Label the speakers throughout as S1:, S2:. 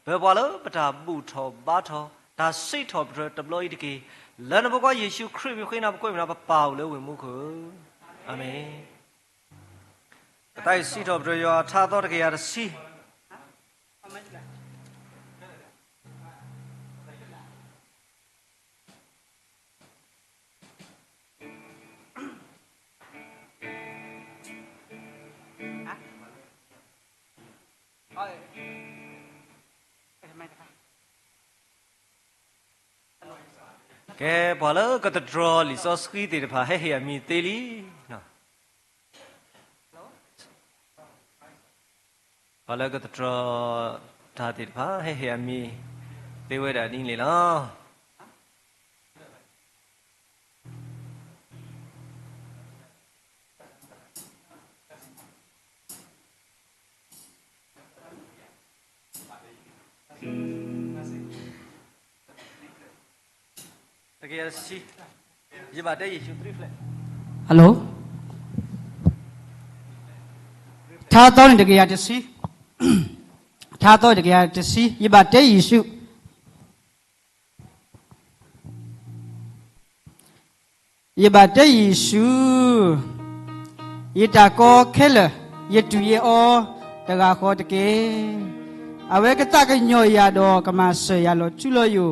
S1: ဘယ်ပါလို့ပတာဘူထောဘာထောဒါစိတ်ထောပရတဘလို့တကေလန်ဘကွာယေရှုခရစ်မြခွေးနာကွေးမနာပပါလို့ဝင်မှုခုအာမင်တိုက်စိတ်ထောပရယောထားတော်တကေရစီကဲဘာလို့ကတဒရလီစောစကီတေတဖာဟဲဟဲမီတေလီနော်ဘာလို့ကတဒရဓာတေတဖာဟဲဟဲမီတေဝဲတာနင်းလေနော်တကယ်စီရပါတဲ့ယေရှု3 flat
S2: ဟယ်လိုထားတော်နေတကယ်တစီထားတော်တကယ်တစီရပါတဲ့ယေရှုရပါတဲ့ယေရှုရတာကိုခဲလရတူရအောတကားခေါ်တကယ်အဝဲကတကညောရတော့ကမဆွေရလို့ချူလို့ယူ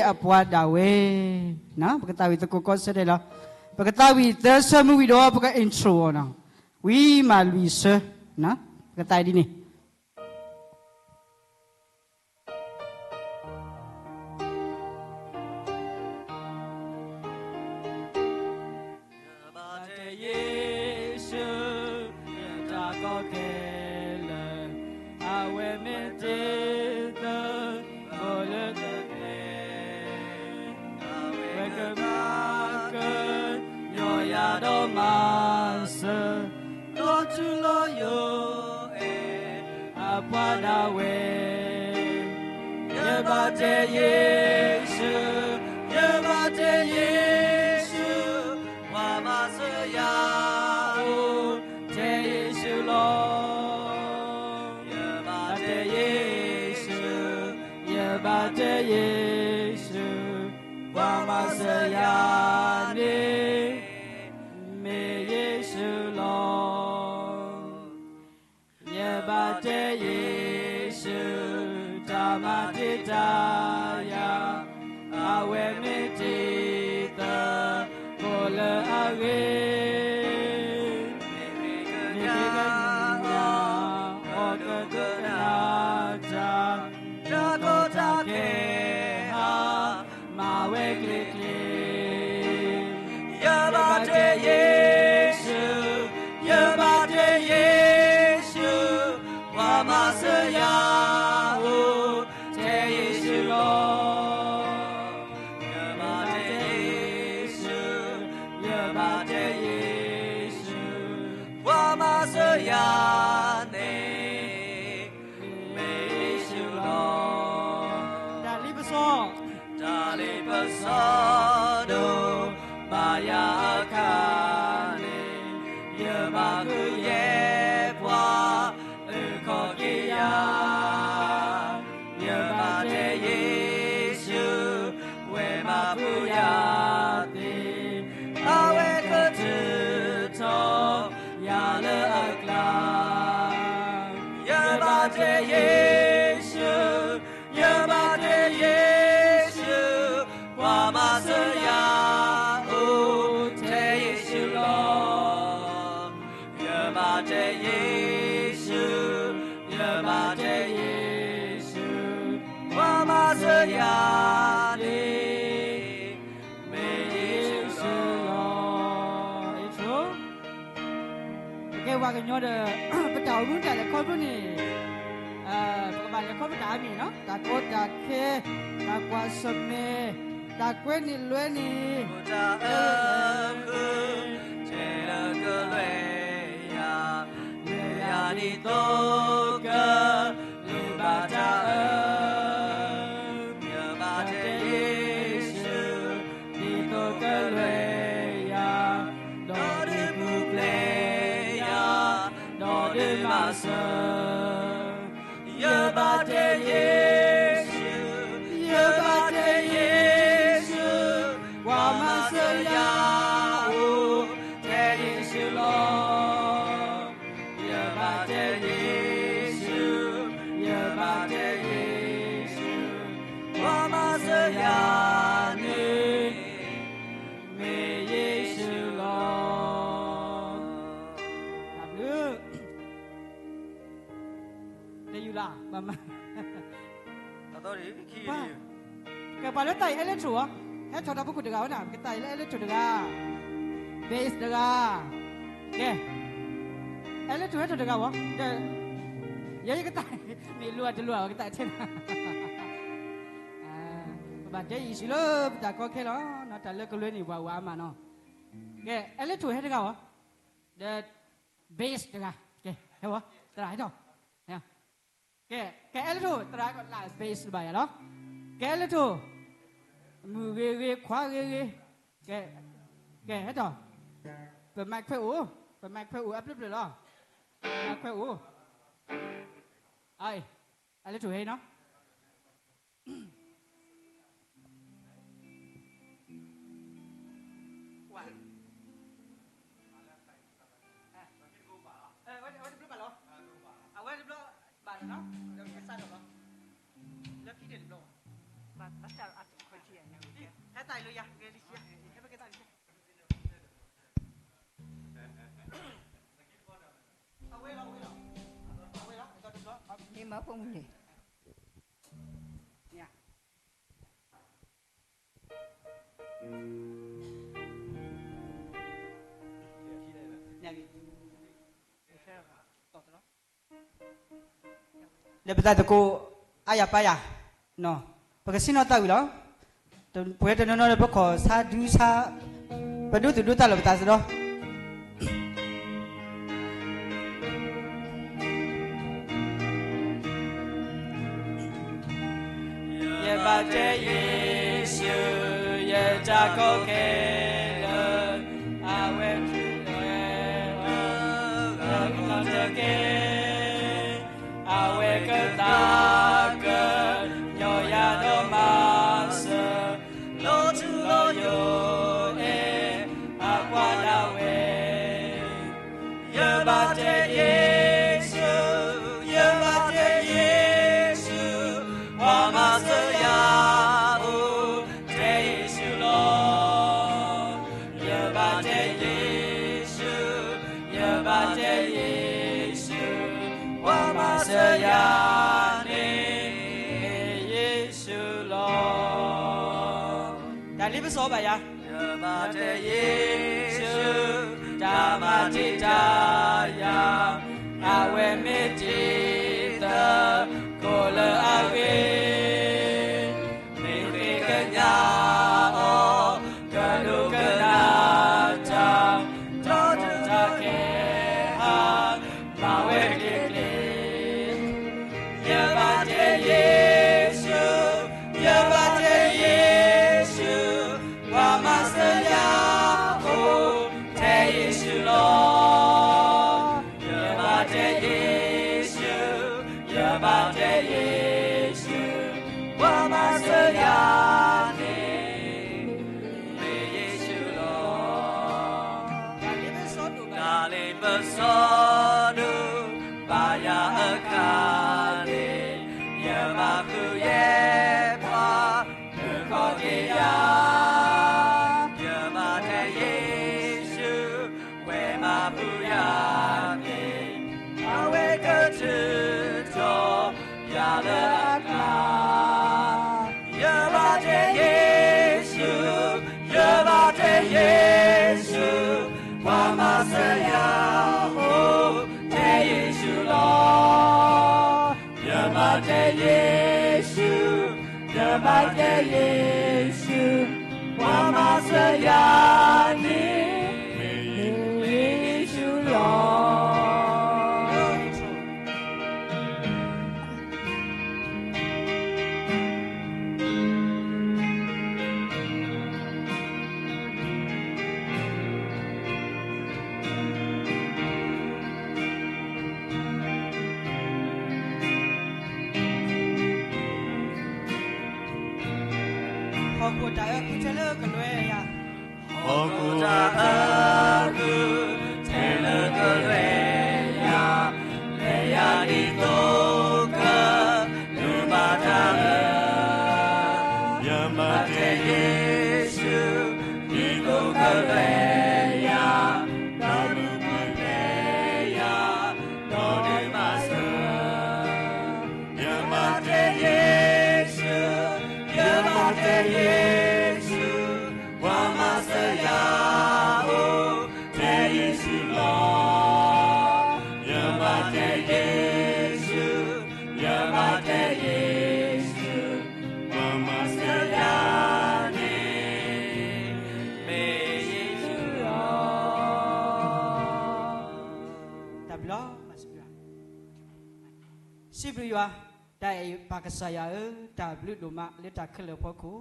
S2: အပွားတာဝဲနော်ပကတာဝီတကိုကောဆက်တယ်လားပကတာဝီသဆမှုဝီတော့ပကအင်ထရိုနော်ဝီမာလူီဆာနော်ပကတာဒီနေว่ากันย้อนประเจ้ารุ่นแต่ละคนรุ่นนี้ปกติเขาไม่ด่ามีเนาะตาโกตาเคตากวาสเมตาเกวนิลเวนี
S1: ตาเจริญก็เลยยาดีโตก็ลูบาจาเยบาเจเยซูดีโตก็เลยดอดิบุเพลดอดิมาเซเยบาเจเย တော်ဒီခီး
S2: ပါ
S1: ဒီ
S2: ကဲပါလက်တိုင်အဲ့လက်ထူဟဲ့ချော်တာပုခုတကာဟောနာကတိုင်အဲ့လက်ထူတကာဘေးစ်တကာကဲအဲ့လက်ထူဟဲ့တကာဝကဲရဲကတိုင်နေလွတ်တလွတ်ကတိုင်ထင်ဘာတဲ့ရရှိလို့တာကောခဲလောနော်တလက်ကလွဲနေပါဝါမှာနော်ကဲအဲ့လက်ထူဟဲ့တကာဝ the base တကာကဲဟဲ့ဝတရာဟဲ့တော့ကဲအဲ့လက်ထူတရာကလာ base ပါရနော်ကဲလက်ထူမူရေခွာရေကဲဟဲ့တော့เปิดไมค์เพื่ออูเปิดไมค์เพื่ออูอัพเลยเหรอไมค์เพื่ออูไอ้อะไรถูกให้เนาะวันวันเรียบร้อยเหรอเอาไว้เรียบร้อยบาทเนาะเดี๋ยวจะสั่นหรอแล้วพี่เด็ดเรียบร้อยบาทตั้งแต่อัดคนเชียร์เนี่ยแค่ตายเลยยังเกลิเชียแค่ไม่แค่ตายเลยเอาไว้แล้ว
S3: นี่มาพุ่งนี่
S2: เนี่ยเดี๋ยวไปตัดตะกูอายาไปอ่ะเนาะเพราะก็สินอตาอยู่แล้วตอนป่วยตอนนั้นเราไปขอซาดูซาไปดูตาเราไปตัดซะเนาะ把这耶稣也扎口给了，阿维主阿这给，阿维个大个，有呀都马色，露出了有诶，阿瓜大卫，也把这耶稣，也把这耶稣，我马色。这样的耶稣咯，但你不说吧呀？把这耶稣，咱们的家呀，阿维没记得过了阿维，没会跟呀哦，跟路跟那张，找着他给啊，马维给。耶稣，耶巴这耶稣，我们是呀哦，这耶稣咯，耶巴这耶稣，耶巴这耶稣，我们是呀的耶稣咯，哪里不说路，把呀尔卡的。马虎也怕不可给呀，也马这耶稣为马不呀你，阿为个执着呀了阿卡，也马这耶稣，也马这耶稣，我马是呀哦，这耶稣咯。把这耶稣，这把这耶稣，我马是呀你耶稣咯。กูจะกูจะเลิกกันเลยอ่ะกูจะกูจะเลิกกันเลยอ่ะเลยอ่ะนี่ตัวก็รู้มาจากอย่ามาเจเยซูนี่ตัวก็เลยอ่ะเราดูมาเลยอ่ะเราดูมาเสืออย่ามาเจเยซู
S1: 耶稣，我们是呀哦，这耶稣咯，耶嘛这耶稣，耶嘛这耶稣，我们是呀你，没耶稣咯。
S2: ဒါဘလောမစပြစီပရီယာတိုင်ပါကဆာယာတာဘလူဒိုမာလက်တာခလဖို့ကို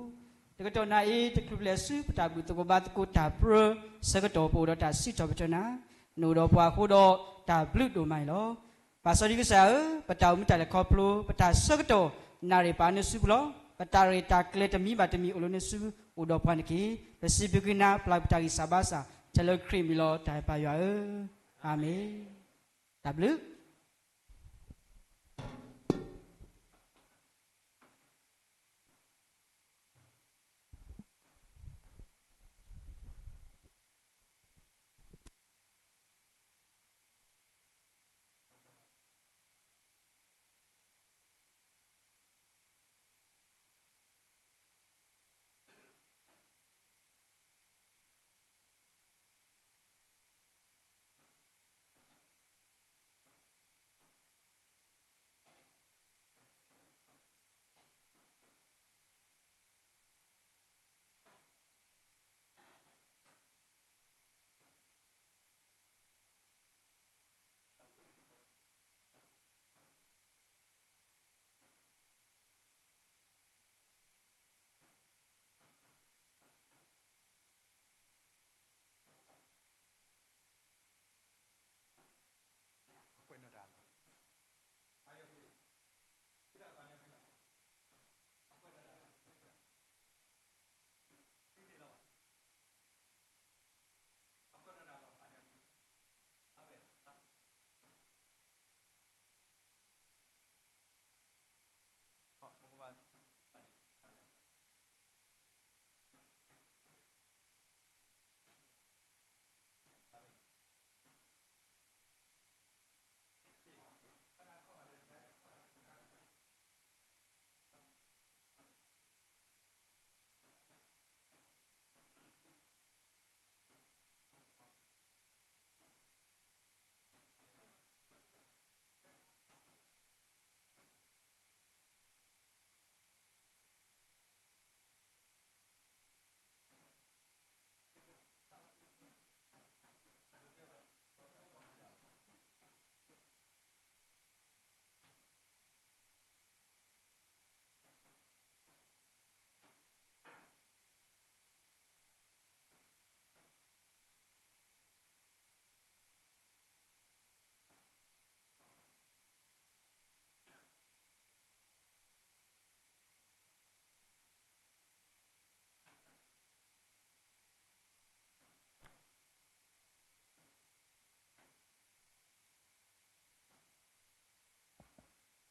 S2: တကတော့နိုင်တကလစုပတာဘူးတကဘာတကိုတာပရစကတော့ပိုတော့တာစီတော့ပချနာနိုတော့ဘွားခိုးတော့တာဘလူဒိုမိုင်လောပါစောဒီကစားပတောင်မတလည်းခေါပလိုပတာစကတော့နာရီပါနေစုဘလောပတာရီတာကလက်တမီပါတမီအလိုနေစုဥတော့ဖန်ကီပစီပကိနာပလိုက်ပတာရီဆာဘာစာချလခရီမီလောတိုင်ပါရွာအာမင်ဒါဘလူ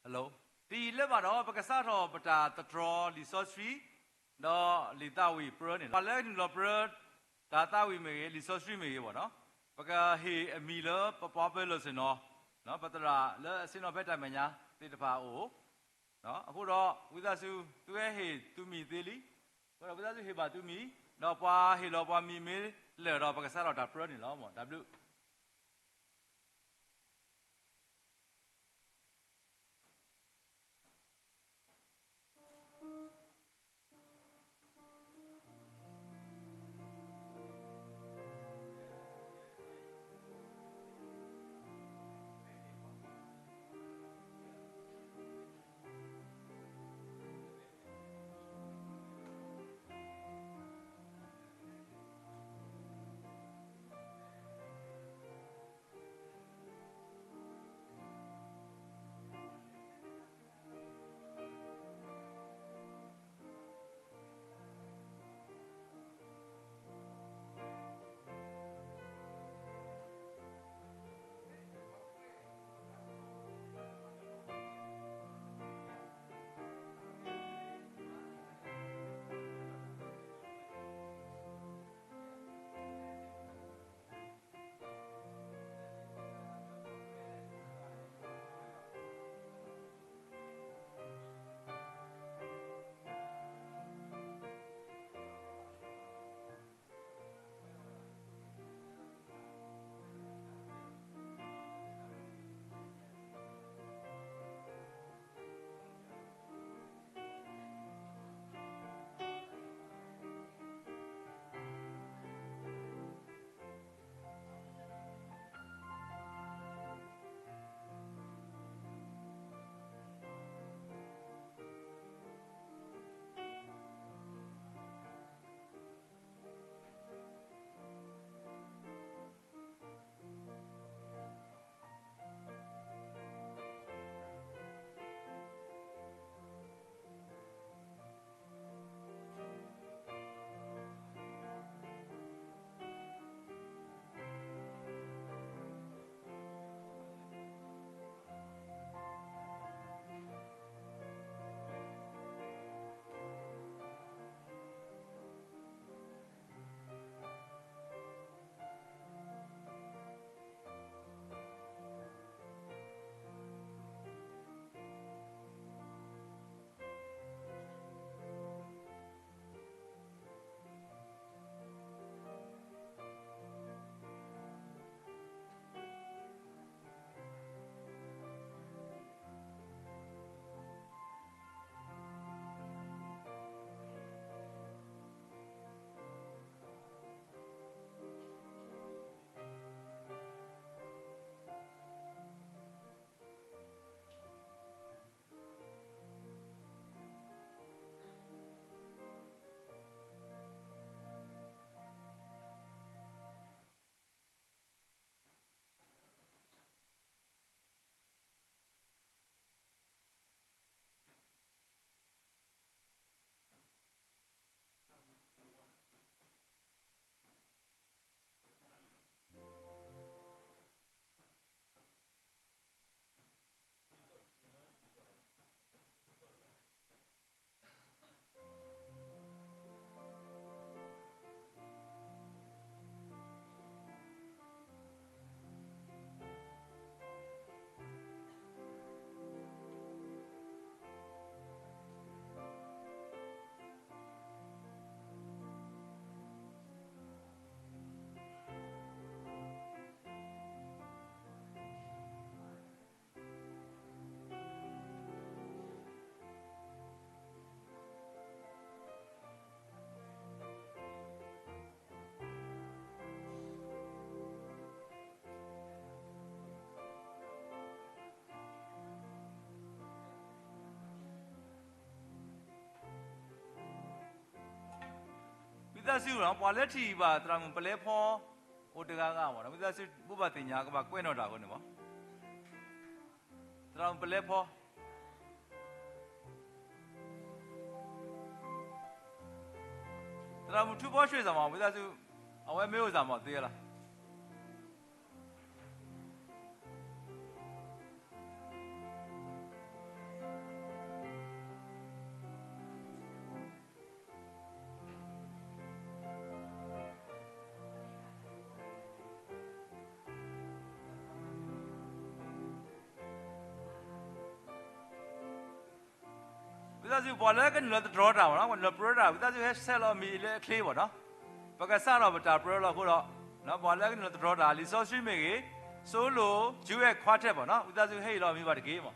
S3: Hello. ဒီလက်မှာတော့ပကစားတော်ပတာတတော်လီဆော့စထရီတော့လီတာဝီပရနေပါလဲဒီလောပရဒါတာဝီမေလီဆော့စထရီမေပေါ့နော်ပကဟေအမီလပပပဲလို့စင်တော့နော်ပတရာလဲအစင်တော့ဘက်တိုင်မညာတေတဖာအိုနော်အခုတော့ဝိသစုသူရဲ့ဟေသူမီသေးလီဟိုတော့ဝိသစုဟေပါသူမီတော့ပွားဟေလောပွားမီမေလဲတော့ပကစားတော်ဒါပရနေလောမော W sư nó bỏ lết thì bà tao mình bể pho ô tê gà mà nó bây giờ sư bố bà tỉnh nhà các bà quên nó đào con nữa tao mình bể pho tao mình thu bao nhiêu mà bây giờ sư ông ấy mấy giờ mà tiền là bây giờ bỏ lỡ cái nửa draw nào đó, còn nửa pro nào, bây giờ hết sell ở mi lên clear vào đó, và cái sao nào bắt pro là khu đó, nó bỏ lỡ cái nửa draw nào, lý do suy nghĩ cái solo chịu cái khoa trep vào đó, bây giờ hết là mi vào cái mà.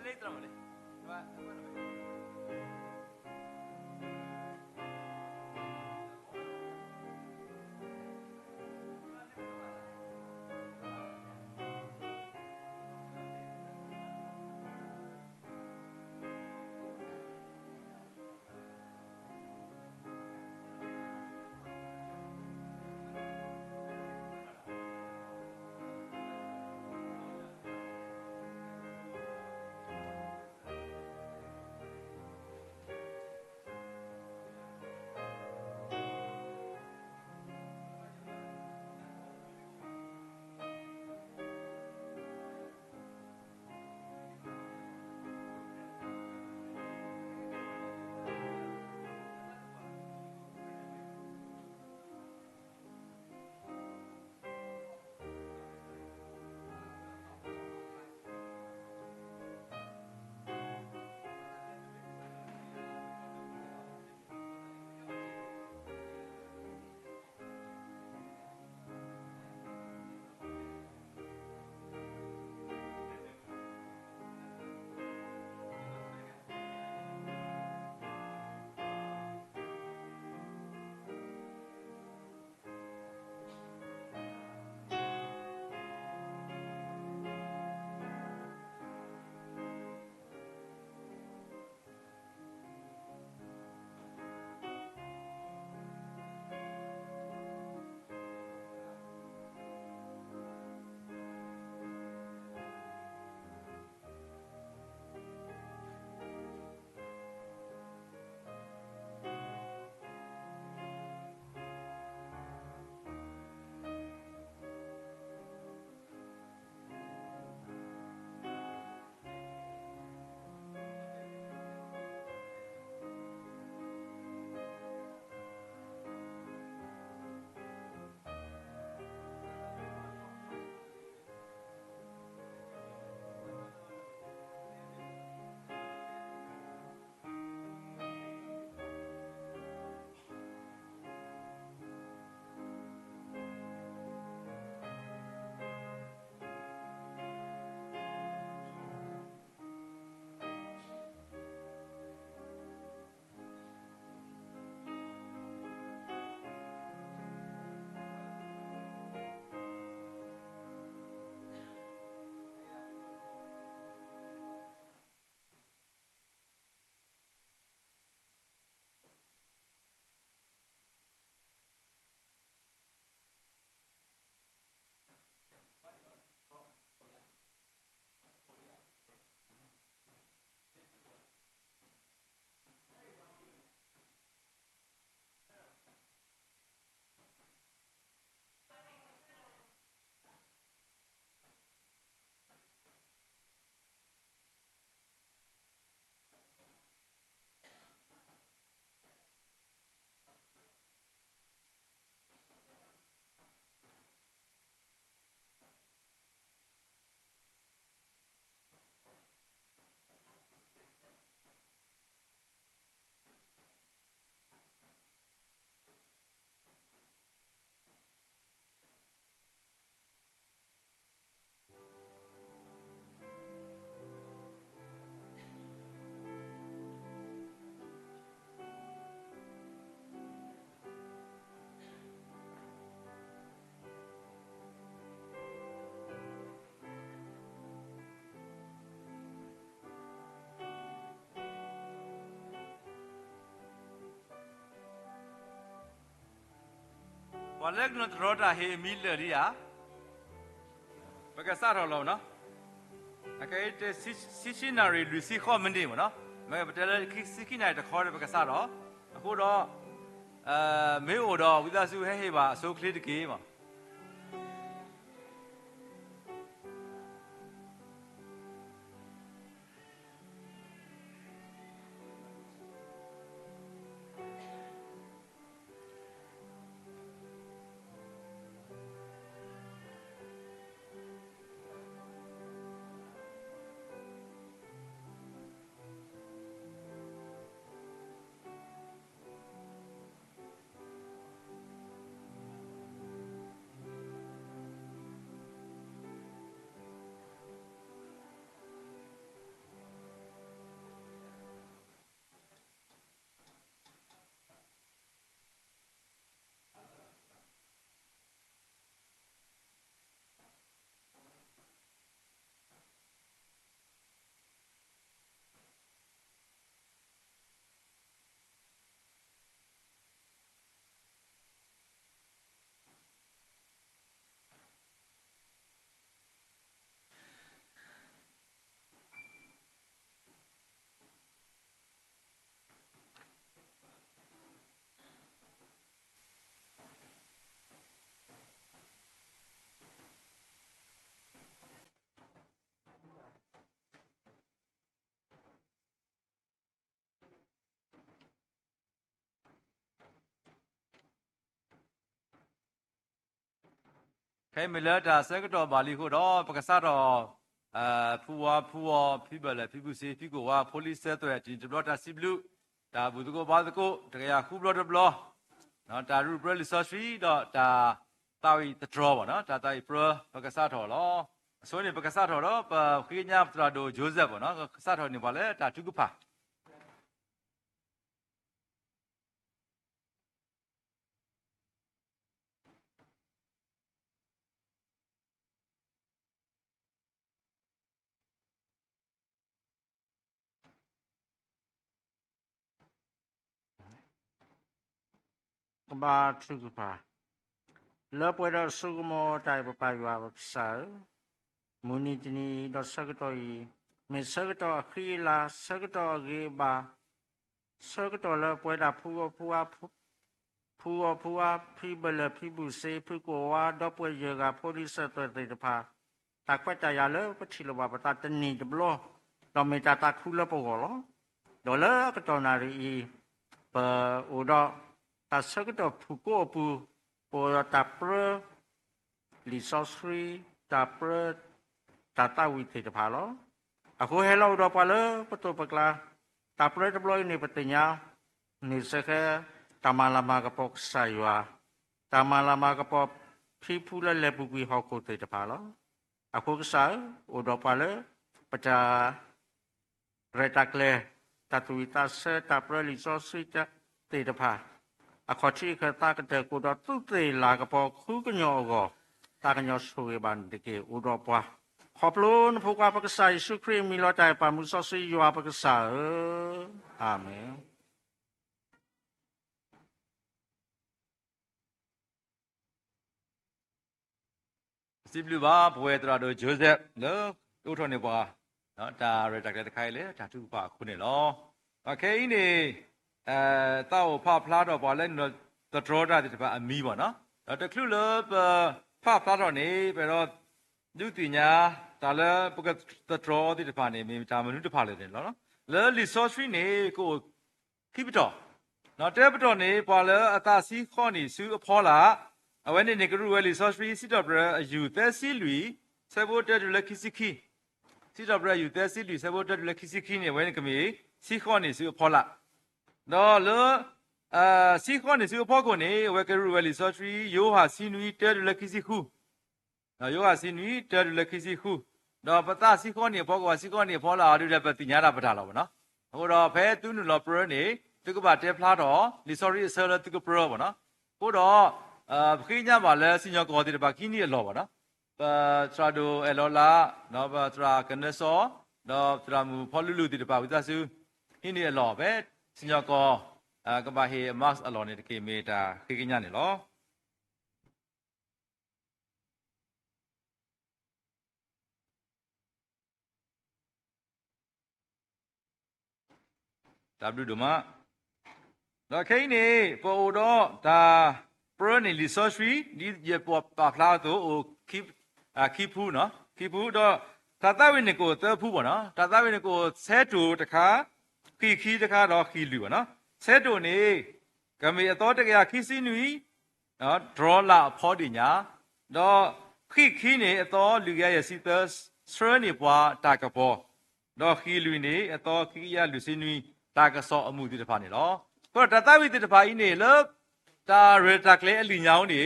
S3: Later on, ဘာလဲကနတရောတာဟေအမီလေရီယာဘကစားတော်လုံးနော်အကဲတဲ့စီစီနာရီလူစီခေါ်မင်းဒီမနော်မဲပတယ်စီကိနိုင်တခေါ်တယ်ဘကစားတော့အခုတော့မေအိုတော့ဝိသစုဟဲဟေပါအစိုးကလေးတကေးပါခဲမလဲတာစကတော့ဘာလီခုတော့ပကစားတော့ဖူဝဖိဘလေဖိဘူးစီဖိကိုဝါပိုလီဆက်တဲ့ဒီဘလော့တာစီဘလူဒါဘူးတကိုဘာတကိုတကယ်ခုဘလော့ဘလော့နော်ဒါရူဘရလီဆော့စရီတော့ဒါတာဝီတဒရောပါနော်ဒါတာဝီပရပကစားတော်လောအစိုးရပကစားတော်တော့ခိညာပထရာဒိုဂျိုဇက်ပေါ့နော်ကစားတော်နေပါလေဒါတုကဖာ
S4: ဘာသူကပါလောပွေတော့စုကမောတိုင်ပပိုင်ဝါဆာမူနီတနီတော့စကတော့မေစကတော့ခီလာစကတော့ဂေဘာစကတော့လောပွေတာဖူဖိဘလဖိဘူးစေဖိကိုဝါတော့ပွေရကပိုလီစတဲ့တဲ့ဖာတာကွက်တရလောပချီလောဘာပတာတနီတဘလောတော့မေတာတာခုလောပေါ်လောဒေါ်လာကတော့နာရီပအိုတော့တာစကတော့ဖူကိုပူပေါ်တာပရလီဆော့စရီတာပရတာတာဝီတေတဖာလောအခုဟဲလောတော့ပါလပတိုပကလာတာပရတဘလောနေပတညာနေစခဲတမလာမာကပေါဆိုင်ဝါတမလာမာကပေါဖိဖူလလေပူကွီဟောက်ကိုတေတဖာလောအခုကစားအိုတော့ပါလပတာရတက်လေတတူတာစတာပရလီဆော့စရီတေတဖာအခါချိခတာကတဲ့ကိုတော့သူ့တေလာကပေါ်ခုကညောကိုတာကညောဆိုရဘန်တကေဥတော့ပွားခေါပလုံးဖုကပကဆိုင်စုခရီမီလောတိုင်ပါမှုဆော့စီယွာပကဆာအာမင်
S3: စီဘလူပါဘွေတရာဒိုဂျိုဇက်လောဥထော်နေပွားနော်ဒါရတက်တဲ့ခိုင်လေဒါသူပါခုနေလောโอเคနေတောက်ဖဖလာတော့ပါလဲနော်တဒရောတာဒီပါအမီပေါ့နော်တကလူလဖဖလာတော့နေပဲတော့လူတင်ညာဒါလဲပကတဒရောဒီပါနေမိတာမနုတဖာလေတယ်နော်လဲလီဆော့စရီနေကိုခိပတော့နော်တဲပတော့နေပါလဲအတာစီခေါနေစုအဖောလာအဝဲနေကရူဝဲလီဆော့စရီစီတော့ဘရအယူသက်စီလူဆေဘိုတက်လက်ခိစီခိစီတော့ဘရယူသက်စီလူဆေဘိုတက်လက်ခိစီခိနေဝဲနေကမီစီခေါနေစုအဖောလာနော်လောစီခေါနေစုအဖောကိုနေဝဲကရူဝဲလီဆော့စရီယိုဟာစီနူတဲလက်ခိစီခုနော်ယိုဟာစီနူတဲလက်ခိစီခုတော့ပတာစီခေါနေဘောကစီခေါနေဖောလာတို့လည်းပတိညာတာပထားတော့ဗောနော်ဟိုတော့ဖဲသူနူလောပရနေသူကပါတဲဖလာတော့လီဆော်ရီဆာလသူကပရဗောနော်ဟိုတော့ခိညာပါလဲစီညောကောတိတပါခိနီအလောဗောနော်ထရာဒိုအလောလာနော်ထရာကနေဆောနော်ထရာမူဖောလူလူတိတပါဝိသစုခိနီအလောပဲစီညောကောကဘာဟေမတ်အလောနေတကေမေတာခိကညာနေလော W တို့မှာတော့ခိနေပေါ်တော့ဒါ pro နေ resource ဒီရပေါ်ပါဖလာတော့ keep ဖူးနော် keep ဖူးတော့တာတဝိနေကိုသဖူးပေါ့နော်တာတဝိနေကိုဆဲတူတခါခီတခါတော့ခီလူပေါ့နော်ဆဲတူနေကမေအတော်တကရခီစီနွီနော် draw လာဖော်ဒီညာတော့ခီနေအတော်လူရရဲ့ sitters စရနေပွားတာကပေါ်တော့ခီလူနေအတော်ခီရလူစီနွီတာကစောအမှုတိတဖာနေတော့တော့တာတဝိတိတဖာဤနေလို့တာရတာကလေးအလီညောင်းနေ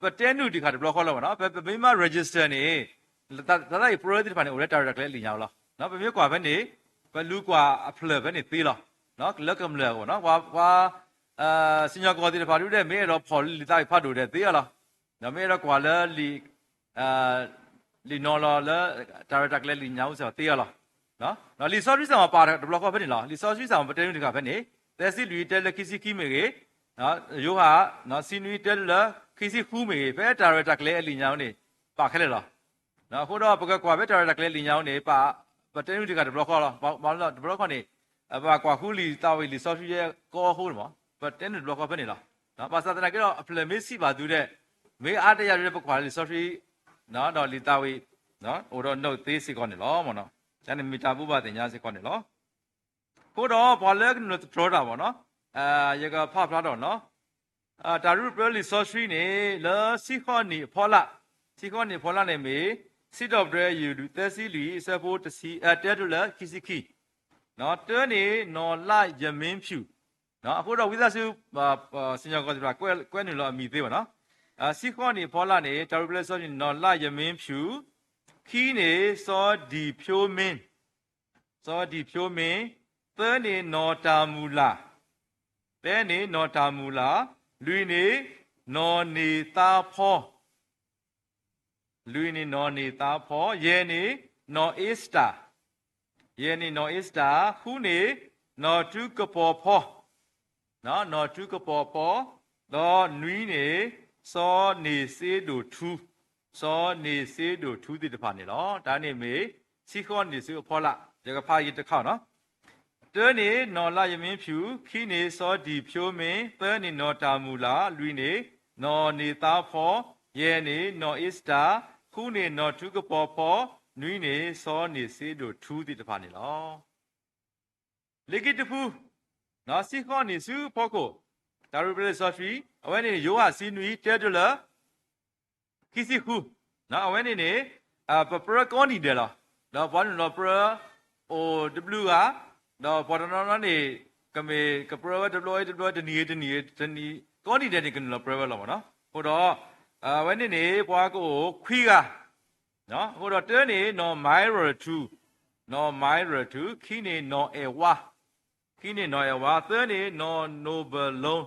S3: ပတဲနုဒီခါတဘလခေါ်လို့ပေါ့နော်ဘယ်မှာ register နေတာဒါ pro တိတဖာနေ order တာကလေးအလီညောင်းလားနော်ဘယ်မျိုးกว่าပဲနေဘလူกว่าအဖလပဲနေသေးလားနော်လက်ကမလဲပေါ့နော်ကွာစင်ညာကောတိတဖာတို့တဲ့မဲတော့ဖော်လီတိုက်ဖတ်တို့တဲ့သေးရလားနော်မဲတော့ကွာလဲလီနော်လာတာရတာကလေးလီညောင်းဆိုသေးရလားနော်လီဆော့ရီဆောင်ပါတယ်ဘလခေါ်ပဲနေလားလီဆော့ရီဆောင်ပတဲနုဒီခါပဲနေတက်စီလူတက်လက်ခီစီခီမေကေနော်ယောဟာနော်စီနွီတက်လက်ခီစီခူးမေပဲတာရတာကလေးအလီညောင်းနေပါခဲလေလားနော်ခုတော့ပကကွာပဲတာရတာကလေးလီညောင်းနေပါပတဲနုဒီကဘလခေါ်လားဘာလို့ဘလခေါ်နေဘာကွာခူလီတာဝီလီဆော့ရီရဲ့ကောဟိုးမောပတဲနုဘလခေါ်ပဲနေလားနော်ပါစတနာကတော့အဖလမေးစီပါသူတဲ့မေးအားတရရပကွာလီဆော့ရီနော်တော့လီတာဝီနော်ဟိုတော့နှုတ်သေးစီကောနေလောမောနော်ကျန်နေမီတာဘူးပါတင်ညာစီကောနေလောခုတော့ဘာလဲကနတ်ထရတာပေါ့နော်ရကဖဖလာတော့နော်တာရုပရလီဆော့ရီနေလာစီခေါနီဖောလာနေမေစီတော့ဒရယူလူသက်စီလီစဖို့တစီတဲတူလာခီစီခီနော်တဲနေနော်လာယမင်းဖြူနော်အခုတော့ဝိသစုစင်ညာကောဒီပါကွဲနေလို့အမိသေးပါနော်စီခေါနီဖောလာနေတာရုပရဆော့ရီနော်လာယမင်းဖြူခီနေစောဒီဖြိုးမင်းတဲနေနော်တာမူလာတဲနေနော်တာမူလာလူနေနော်နေသားဖောရဲနေနော်အစ္စတာခုနေနော်တူကပေါ်ဖောနော်တူကပေါ်ဖောတော့နွီးနေစောနေစေးတို့ထူးတိတဖာနေလောဒါနေမေစီခေါနေစုဖောလာရကဖာရီတခေါနော်တဲနေနော်လာယမင်းဖြူခီနေစောဒီဖြိုးမင်းတဲနေနော်တာမူလာလူနေနော်နေသားဖောရဲနေနော်အစ္စတာခုနေနော်ထုကပေါ်ဖောနွီးနေစောနေစေးတို့ထူးတိတဖာနေလောလေကိတဖူနော်စီခေါနေစုဖောကိုဒါရူပရဆော့ဖီအဝဲနေယောဟာစီနွီတဲဒလာခီစီခုနော်အဝဲနေပပရကောနီတယ်လားနော်ဘာလို့ပရအို W ကတော့ပေါ်တော်နေကမေကပရဝ W တနီကောနီတဲ့ကနေလောပရဝလောမနော်ဟိုတော့ဝဲနေပွားကိုခွီးကနော်ဟိုတော့တဲနေနော်မိုင်ရ2ခီနေနော်အဝါသဲနေနော်နိုဘယ်လုံး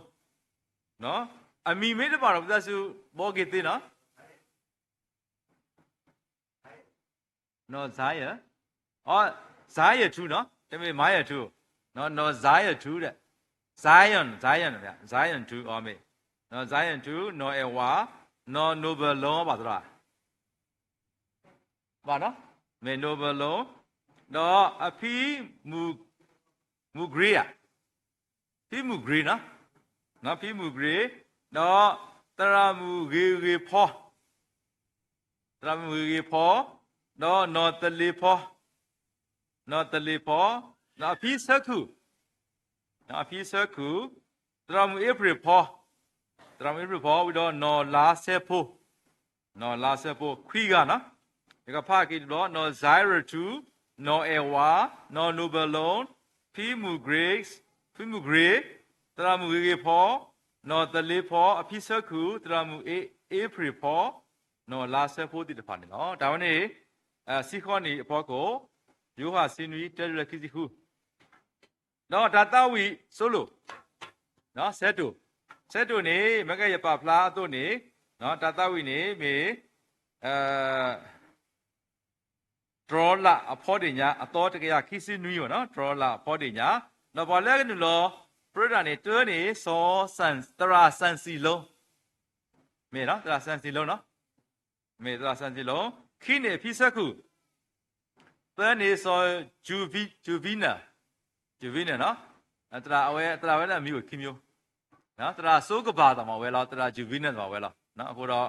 S3: နော်အမီမေတပါတော့သစုဘောကေသေးနော်ဇာယဇာယ2နော်တမေမာယ2နော်ဇာယ2တဲ့ဇာယန်ဗျဇာယန်2အော်မေနော်ဇာယန်2နော်အဝါနော်နိုဘယ်လုံးပါတော့ဘာနော်မေနိုဘယ်လုံးနော်အဖီမူဂရီယာဖီမူဂရီနော်ဖီမူဂရီနော်တရာမူဂေဖောနော်တလီဖောနော်ဖီစခုတရာမူဧပြီဖောဝီတော့နော်လာဆေဖိုခွီးကနော်ဒီကဖာကိတော့နော်ဇိုင်ရ2နော်အဝါနော်နိုဘယ်လုံးဖီမူဂရေတရာမူဂေဖောနော်တလီဖောအဖီစခုတရာမူဧပြီဖောနော်လာဆေဖိုတိတဖာနေနော်ဒါဝင်နေစီခေါနီအဖောကိုယောဟာစင်နွီတဲရခီစီခုနော်ဒါတာဝီဆိုလိုနော်ဆက်တူနေမကရပါဖလားတို့နေနော်ဒါတာဝီနေမေdraw လာအဖောတင်ညာအတော်တကရခီစီနွီရောနော် draw လာအဖောတင်ညာနော်ဘာလဲကနလောပရဒာနေတွဲနေစောဆန်တရာဆန်စီလုံးမေနော်တရာဆန်စီလုံးနော်မေတရာဆန်စီလုံးခီနေဖိစခုသဲနေစောဂျူဗီနာနော် တရာအဝဲနဲ့အမီကိုခင်းမျိုးနော်တရာစိုးကဘာတမှာဝဲလားတရာဂျူဗီနက်မှာဝဲလားနော်အခုတော့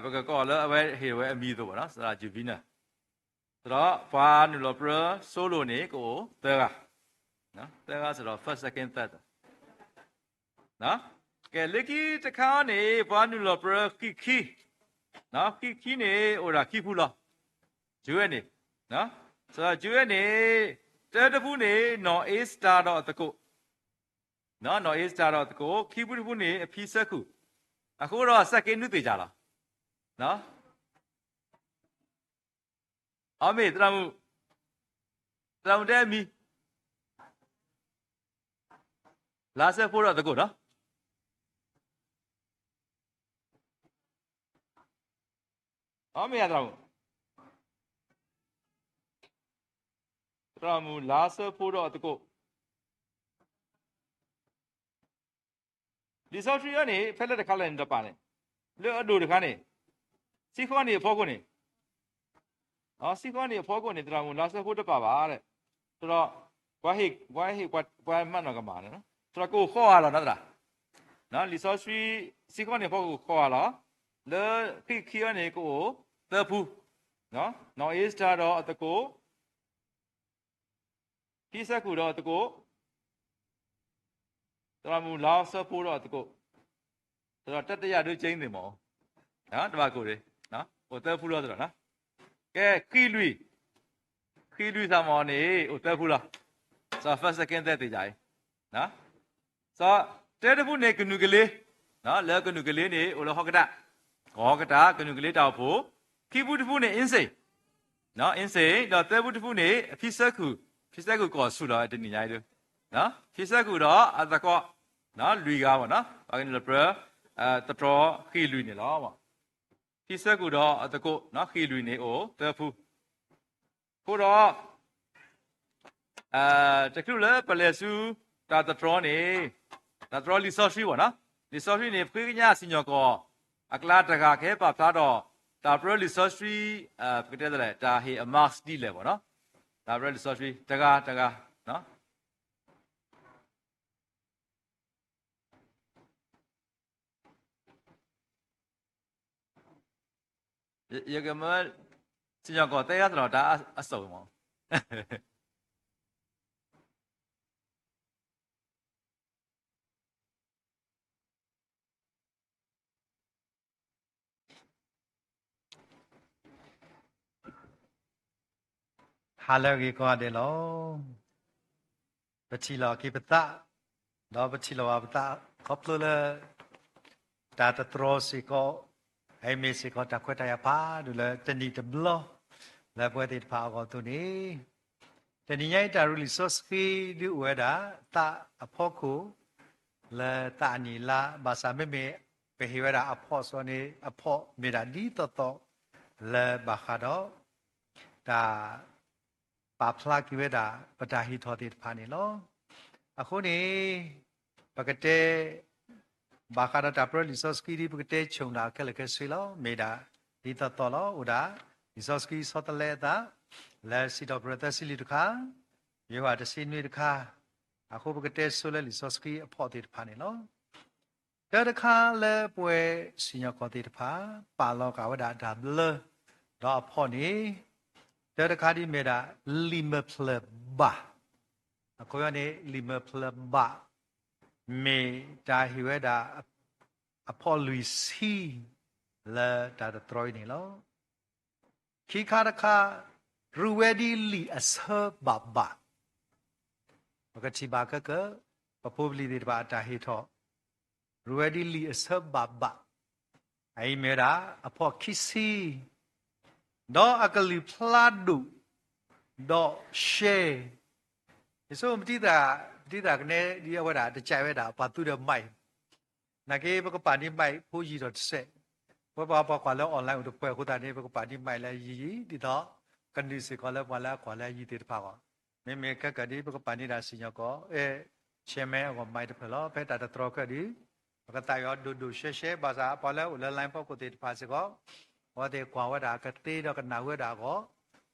S3: ဘကကောလည်းအဝဲဟေဝဲအမီတို့ပေါ့နော်တရာဂျူဗီနက်ဆိုတော့ဘာနူလောပရဆိုလိုနေကိုတဲကနော်တဲကဆိုတော့ first second third နော်ကဲလက်ကြီးတခါနေဘာနူလောပရခီနော်ခီနေဟိုဒါခီဖူလားဂျူရနေနော်ဆိုတော့ဂျူရနေတဲတဖူနေနော် A star တော့တကုနော် A star တော့တကုခီဖူတဖူနေအဖီဆက်ခုအခုတော့ second နုသေးကြလားနော်အမေတရမှုတဲမီလာဆက်ဖို့တော့တကုနော်အမေရတော့တရမှုလာဆက်ဖို့တော့တကုဒီဆော့ထရီကနေဖက်လက်တစ်ခါလည်းတော့ပါနဲ့လွတ်အတူတစ်ခါနေစီခွန်နေဖောက်ကုန်နေစီခွန်နေဖောက်ကုန်နေတရမှုလာဆက်ဖို့တပါပါတဲ့ဆိုတော့ဝါဟိမန်တော့ကမှာနော်ဆိုတော့ကိုခေါ်ရလားနော်လီဆော့ထရီစီခွန်နေဖောက်ကိုခေါ်ရလားလေခီကနေကိုသဖူနော်အေးစတာတော့အတကိုဒီဆက်ကူတော့အတကိုတရမူလာဆက်ဖို့တော့အတကိုဆိုတော့တတရတို့ချင်းနေမောနော်တပါကိုလေနော်ဟိုသဖူတော့ဆိုတော့နော်ကဲခီလူသမောနေဟိုသဖူလားဆို first second third တေးကြ යි နော်ဆိုတဲတဖူနေကနုကလေးနော်လဲကနုကလေးနေဟိုလဟောကတာကနုကလေးတောက်ဖို့ခီဘူးတဖူနေအင်းစိနော်အင်းစိတော့တဲဘူးတဖူနေအဖိဆက်ခုကောဆူတော့တနေညိုင်းတို့နော်ဖိဆက်ခုတော့အတကောနော်လူကားပေါ့နော်ဘာကင်းလပရတတော်ခီလူနေလောပေါ့ဖိဆက်ခုတော့အတကောနော်ခီလူနေအိုတဲဖူကိုတော့တခုလေပလက်စုတာတတော်နေတတော်လီဆော့ရှိပေါ့နော်လီဆော့ရှိနေခွေးကညာစညောကောအကလာတကခဲပါဖားတော့ဒါပရလီဆော့ရှိပကတဲ့လေဒါဟေအမတ်စတီလေပေါ့နော်ဒါပရလီဆော့ရှိတကနော်ရကမစညောကောတဲရတော့ဒါအစုံမော
S5: ဟာလကေကောတယ်လောပချီလောကေပတာတော့ပချီလောပတာခေါပလလတာတထရောစီကောဟိမေစီကောတခွတ်တရပါဒူလတနီတဘလောလာပွဲတေဖာကောသူနေတနီညိုင်တာရူလီဆော့စကီဒီဝဲတာတာအဖို့ကိုလာတာနီလာဘာသာမေမေပေဟိဝဲတာအဖို့စောနေအဖို့မေဒါဒီတော့လာဘာခါတော့တာပါဖလာကိဝဒပတာဟီထောတိဖာနေလောအခုနေပကတဲ့ဘာခါတာပရလီဆော့စကီဒီပကတဲ့ချုံတာကဲလကဆွေလောမေဒါဒီတော်လောဥဒါလီဆော့စကီဆော့တလဲတာလဲစီတော့ပရတစီလီတခါယေဝါတစီနွေတခါအခုပကတဲ့ဆိုလဲလီဆော့စကီအဖို့တိဖာနေလောတခါလဲပွဲစီညကောတိဖာပါလောကဝဒဒါဘလတော့အဖို့နေတဲ့တခါဒီမေတာလီမပလဘာအခုရနေလီမပလဘာမေတာဟိဝဒအဖော်လူစီလာတာတရိုင်းနေလောခိခါတခါရူဝဒီလီအဆဘဘာမကချိဘာကကပပူလီဒီဘာတာဟိထောရူဝဒီလီအဆဘဘာအိမေရာအဖော်ခိစီတော့အကလီဖလာဒူတော့ရှေဆိုမတိတာကနေဒီဝဒတကြိုင်ဝဒပါသူရမိုင်နာကေဘကပါနိမိုင်ဖိုးကြီးတော့ဆက်ဘာကွာလဲအွန်လိုင်းတို့ပွဲခုတာနေဘကပါနိမိုင်လဲရီဒီတော့ကန်ဒီစကောလဲဘာလာခွာလဲရီတေတဖာကောမေကကဒီဘကပါနိဒါစီညကောရှေမဲကောမိုင်တဖလောဖဲတာတတော်ကဒီဘကတာရောဒူရှေဘာသာပါလဲဥလလိုင်းပေါကိုတေတဖာစကောဝတ်တဲ့ကွာဝတာကတေးတော့ကနာဝတာကော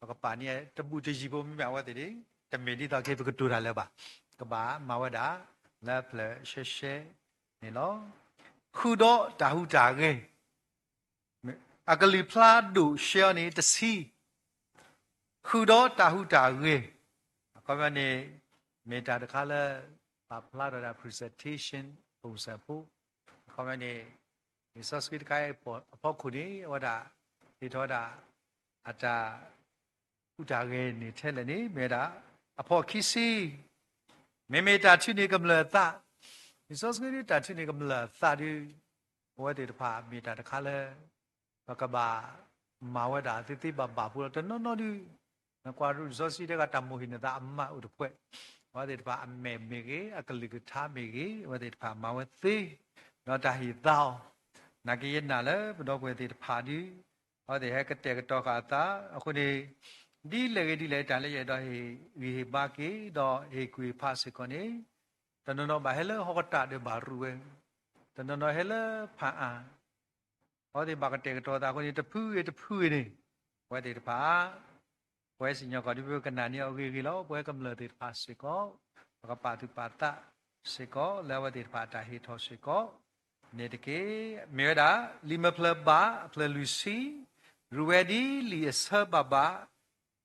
S5: ဘကပါနိတပူတကြီးဖို့မြဝတ်တဲ့တမေဒီတော့ကေဘကတူတာလဲပါ ကဘာမဝဒါလက်ဖလရှေရှေနေလောခုတော့တာဟုတာကေအကလီဖလာဒူရှေနေတစီခုတော့တာဟုတာကေကောမနေမေတာတခါလဲပါဖလာဒ presentation ပုံစံဖို့ကောမနေဒီစစကစ်ကိုအဖို့ခုနေဝဒါဒီတော့တာအတာဥတာကေနေထဲလေနေမေတာအဖို့ခီစီမေတာချီနေကမလာတာဒီစစကစ်တာချီနေကမလာသာဒီဝဲတေတဖာမေတာတခါလဲဘကဘာမာဝဒါတိတိဘဘာပူတော့နော်ဒီနကွာရူဇောစီတကတမိုဟိနတာအမဥတဖွဲဝဲတေတဖာအမေမေကေအကလိကထားမေကေဝဲတေတဖာမာဝဲသေးနော်တာဟီတောင်းနာကီယနာလဲဘတော့ဝဲတေတဖာဒီဟောတဲ့ဟဲကတဲ့ကတော့ကတာအခုဒီလေဒီလေတန်လေရတော့ဟေဝီဟေဘာကေတော့ဟေကွေဖာစကောနေတနော်ဘာဟဲလဟောကတာတဲ့ဘာရူဝဲတနော်ဟဲလဖာအာဟောဒီဘာကတဲ့ကတော့တာကိုတဖူးနေဝဲတေတဖာဝဲစညောကဒီဘကနာနီအော်ဂီလောဝဲကမလတေတဖာစကောဘကပါတုပါတာစကောလဲဝဲတေတဖာတာဟေထောစကောနေတကေမေဒါလီမဖလဘာဖလလူစီရူဝဲဒီလီဆဘဘာ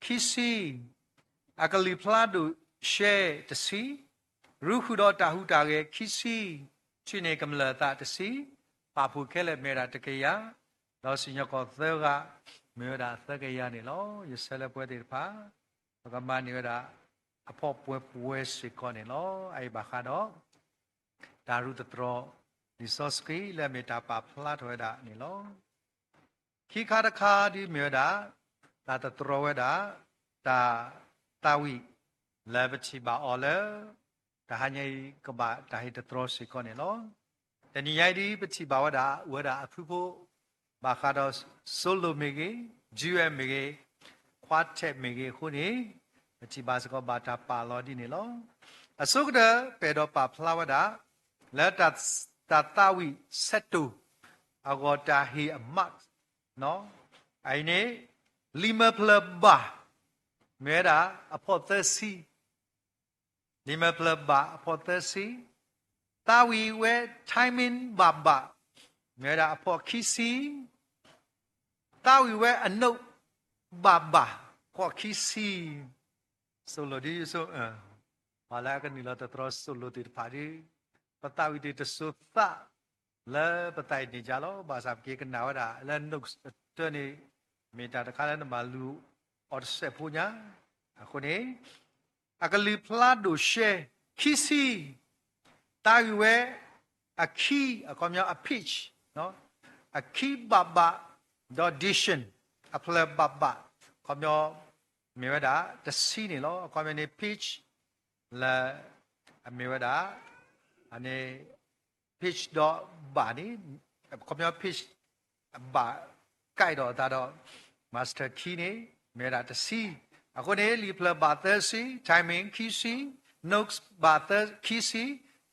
S5: ခီစီအကလီဖလာဒူရှေတစီရူခုတော့တာဟုတာကေခီစီချိနေကမလတာတစီပါဖူခဲလေမေရာတကေယာလောစညကောသေကမေရာသကေယာနေလောယဆလပွဲတေဖာဘကမနေရာအဖို့ပွဲစီကောနေလောအိုင်ဘခါတော့ဒါရုတတော်ဒီစောစကီလေမေတာပါဖလာထွဲတာနေလောခိခါတခါဒီမေရာတာတတော်ဝဲတာတာဝီလေပချီပါအော်လေတာဟညေကဘာတာဟိတတော်စီကောနေလောတဏီရိုက်ဒီပချီပါဝဒါဝဒါအဖူဖို့ဘာခါတော့ဆိုလိုမေကေဂျူအမေကေခွာချက်မေကေခုနေပချီပါစကောဘာတာပါလောဒီနေလောအစုကဒပေတော့ပါဖလာဝဒါလက်တာဝီဆက်တူအဂေါ်တာဟီအမတ်နော်အိုင်နေလီမဖလဘာမေရာအဖို့သစီလီမဖလဘာအဖို့သစီတာဝီဝဲ timing ဘာဘာမေရာအဖို့ခီစီတာဝီဝဲအနုဘာဘာခေါ်ခီစီဆိုလိုဒီဆိုဘာလာကနီလာတထရဆိုလိုတီပါရီပတာဝီတီတဆုသလဲပတိုင်နေကြလောဘာသာပြေကနာဝဒါလဲနုတနေမေတာတခါလဲမလူအော်ဆက်ဖူညာအခုနေအကလီဖလာဒိုရှေခီစီတာယူဝဲအခီအကောင်များအဖိချ်နော်အခီဘဘာဒေါ်ဒီရှင်အဖလဘဘာကောင်များမြေဝဒါတစီနေလောအကောင်များနေဖိချ်လာအမြေဝဒါအနေ pitch တော့ဘာနေကောင်များ pitch ဘာကိုက်တော့ဒါတော့ master key နေမြေဒါတစီအခုနေလီဖလဘာသစီ timing key c notes ဘာသ key c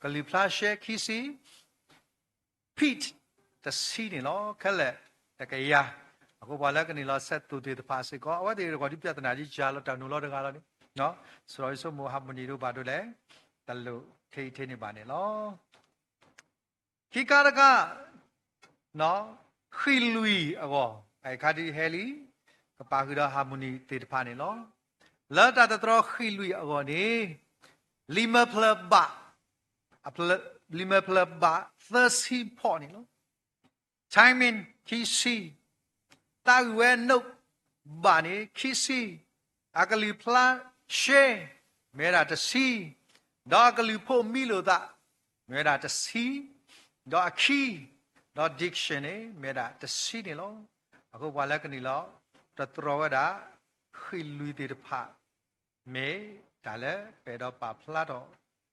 S5: ကလီဖလာရှဲခီစီဖိတ်တစီနေလောခက်လက်တကယ်ရအခုဘာလဲကနေလောဆက်တူတေတဖာစေကောအဝတ်တေကောဒီပြဿနာကြီးကြာလို့တောင်နုလောတကားလောနိနော်ဆိုတော့ဆိုမိုဟာမနီတို့ဘာတို့လဲတလူထိနေပါနေလောခိကာရကနော်ခီလူီအကောအဲခါဒီဟဲလီကပါခီရဟာမနီတေတဖာနေလောလာတာတတော်ခီလူီအကောနေလီမဖလဘာအပလီမဖလဘာသစီပေါ်နေလို့ timing ခီစီတာဝဲနုတ်ဘာနေခီစီအကလီဖလာရှေမေရာတစီဒေါကလီဖို့မီလို့တာမေရာတစီဒေါအခီဒေါ diction မေရာတစီနေလို့အခုဘာလဲကနေလို့တတော်ဝဒါခီလူတီတဖာမေဒါလဲပေတော့ပါဖလာတော့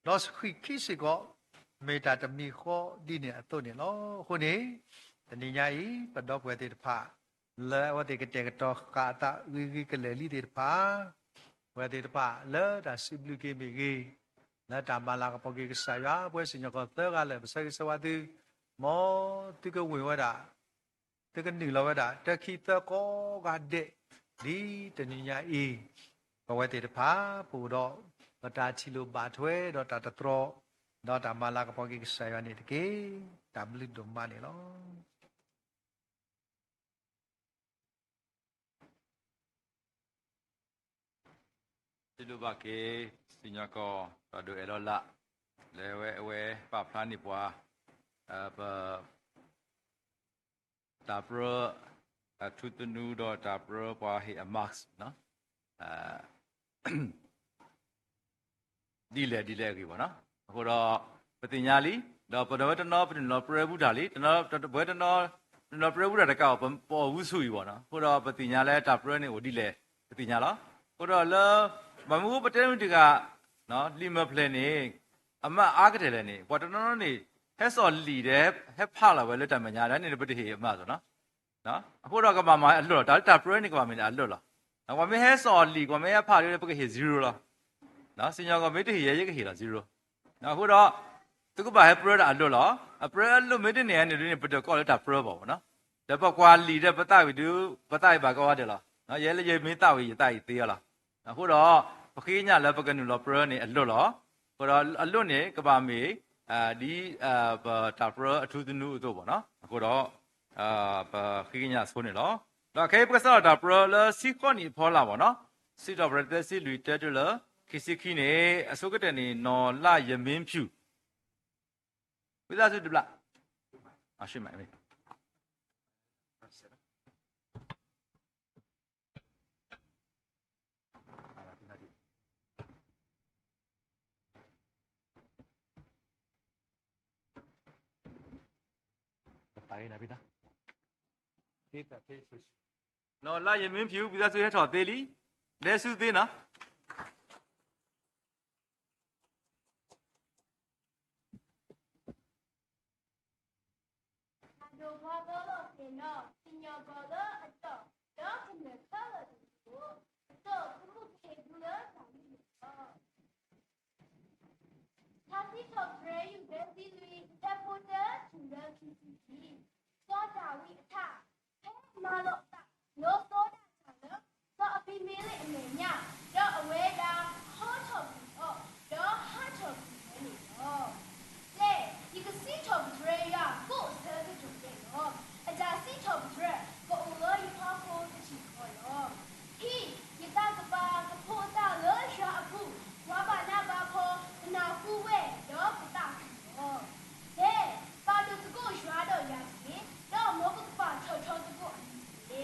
S5: လောစခိစီကိုမေတာတမီခေါ်ဒီနေအတော့နေလောခုနေတဏိညာဤပတော့ပွဲတေတဖာလဲဝတေကတေကတော့ကာတာဝီကလေလီတေတဖာဝတေတဖာလဲဒါစီဘလူကေမီကြီးလက်တာမလာကပေါကေကဆာယာပွဲစညကသောကလည်းပစကိစဝတိမောတိကဝေဝဒါတိကနီလောဝဒါတခိတကောကတဲ့ဒီတဏိညာဤဘဝတေတဖာပူတော့ ก็ตาชิลูบาถวยดอตาตะตรอดอตามาลากปอกิกไซวานี่ตะเกตามลิดมานี่ลอ
S3: ဒီလိုပါကေစညကောတော်တို့အဲ့တော့လာလဲဝဲအဝဲပပလာနေပွားပတာပရထုတနူတော့တာပရပွားဟေအမတ်စ်နော်ဒီလေကြီးပေါ့နော်အခုတော့ပတိညာလီတော့ပဒဝတနောပတိနောပရဘူးတာလီတနောဘွဲတနောပရဘူးတာတကောက်ပေါ်ဝုဆူကြီးပေါ့နော်အခုတော့ပတိညာလဲတာပရနေကိုဒီလေပတိညာလားအခုတော့လဲမမှုပတဲမတီကနော်လီမပလန်နေအမအားကတယ်လည်းနေပေါ်တနော်နေဟက်စော်လီတဲ့ဟက်ဖလာပဲလွတ်တယ်မညာတဲ့နေပတိဟေအမဆိုနော်အခုတော့ကမအလွတ်ဒါတာပရနေကမမင်းအလွတ်လားနော်ကမဟက်စော်လီကမရဖရပကဟေ0လားနော်စညကမေတ္တဟေရရကဟေလား0နော်အခုတော့သူကပါဟက်ပရအလွတ်လားအပရအလွတ်မေတ္တနေနေပတကောလက်တာပရပါဘောနော်ဒါပကွာလီတဲ့ပတဝီဒူပတဘာကောတယ်လားနော်ရဲလေရဲမင်းတဝီရတိုက်သေးရလားအခုတော့ပခိညာလပကနုလပရနေအလွတ်လားဟိုတော့အလွတ်နေကပါမေဒီတာပရအထူးသနုတို့ပေါ့နော်အခုတော့ပခိညာဆိုနေလောတော့ခေပကစားတာပရလစီကောနီဖောလာပေါ့နော်စီတော့ပရတက်စီလူတက်တယ်လခိစီခိနေအစုကတဲ့နေနော်လယမင်းဖြူဝိသစုတပလအရှိမိုင်မေไปนะพี่นะพี่แต่พี่นอนละยังไม่ผิวพี่จะซื้อให้ถอดเตลีได้ซื้อเตนะ
S6: ดูพอก็หลอกเนาะสิญญาก็เลิกต่อเนาะคุณเนี่ยเข้าเลยดูต่อคุณผู้เขียนเลิกสั่งถ้าที่เขาเรยอยู่เดินที่ลุยแต่พูดเดินถึงเดินที่ที่ก็จะวิท่าเฮ้มาหลอกตาโลโซดาฉันเนาะก็อภิมิเลเนี่ยเดี๋ยวเอาไว้ดาข้อถกเดี๋ยวห้าถกนี่เล่อีกสี่ถกเรยอ่ะกูเธอจะถูกเด็กอาจารย์สี่ถกเรยก็อุ้งเลยพ่อโคจะฉีกคอยที่ยีตากระบากระโพตาเลยชาพูว่าบ้านหน้าบ้าพอนาคูเว่เดี๋ยวกูตาเฮ้ป้าดูตะกูชัวร์ดอกยาสิแล้วมอกกูป้าเธอตะกูเฮ้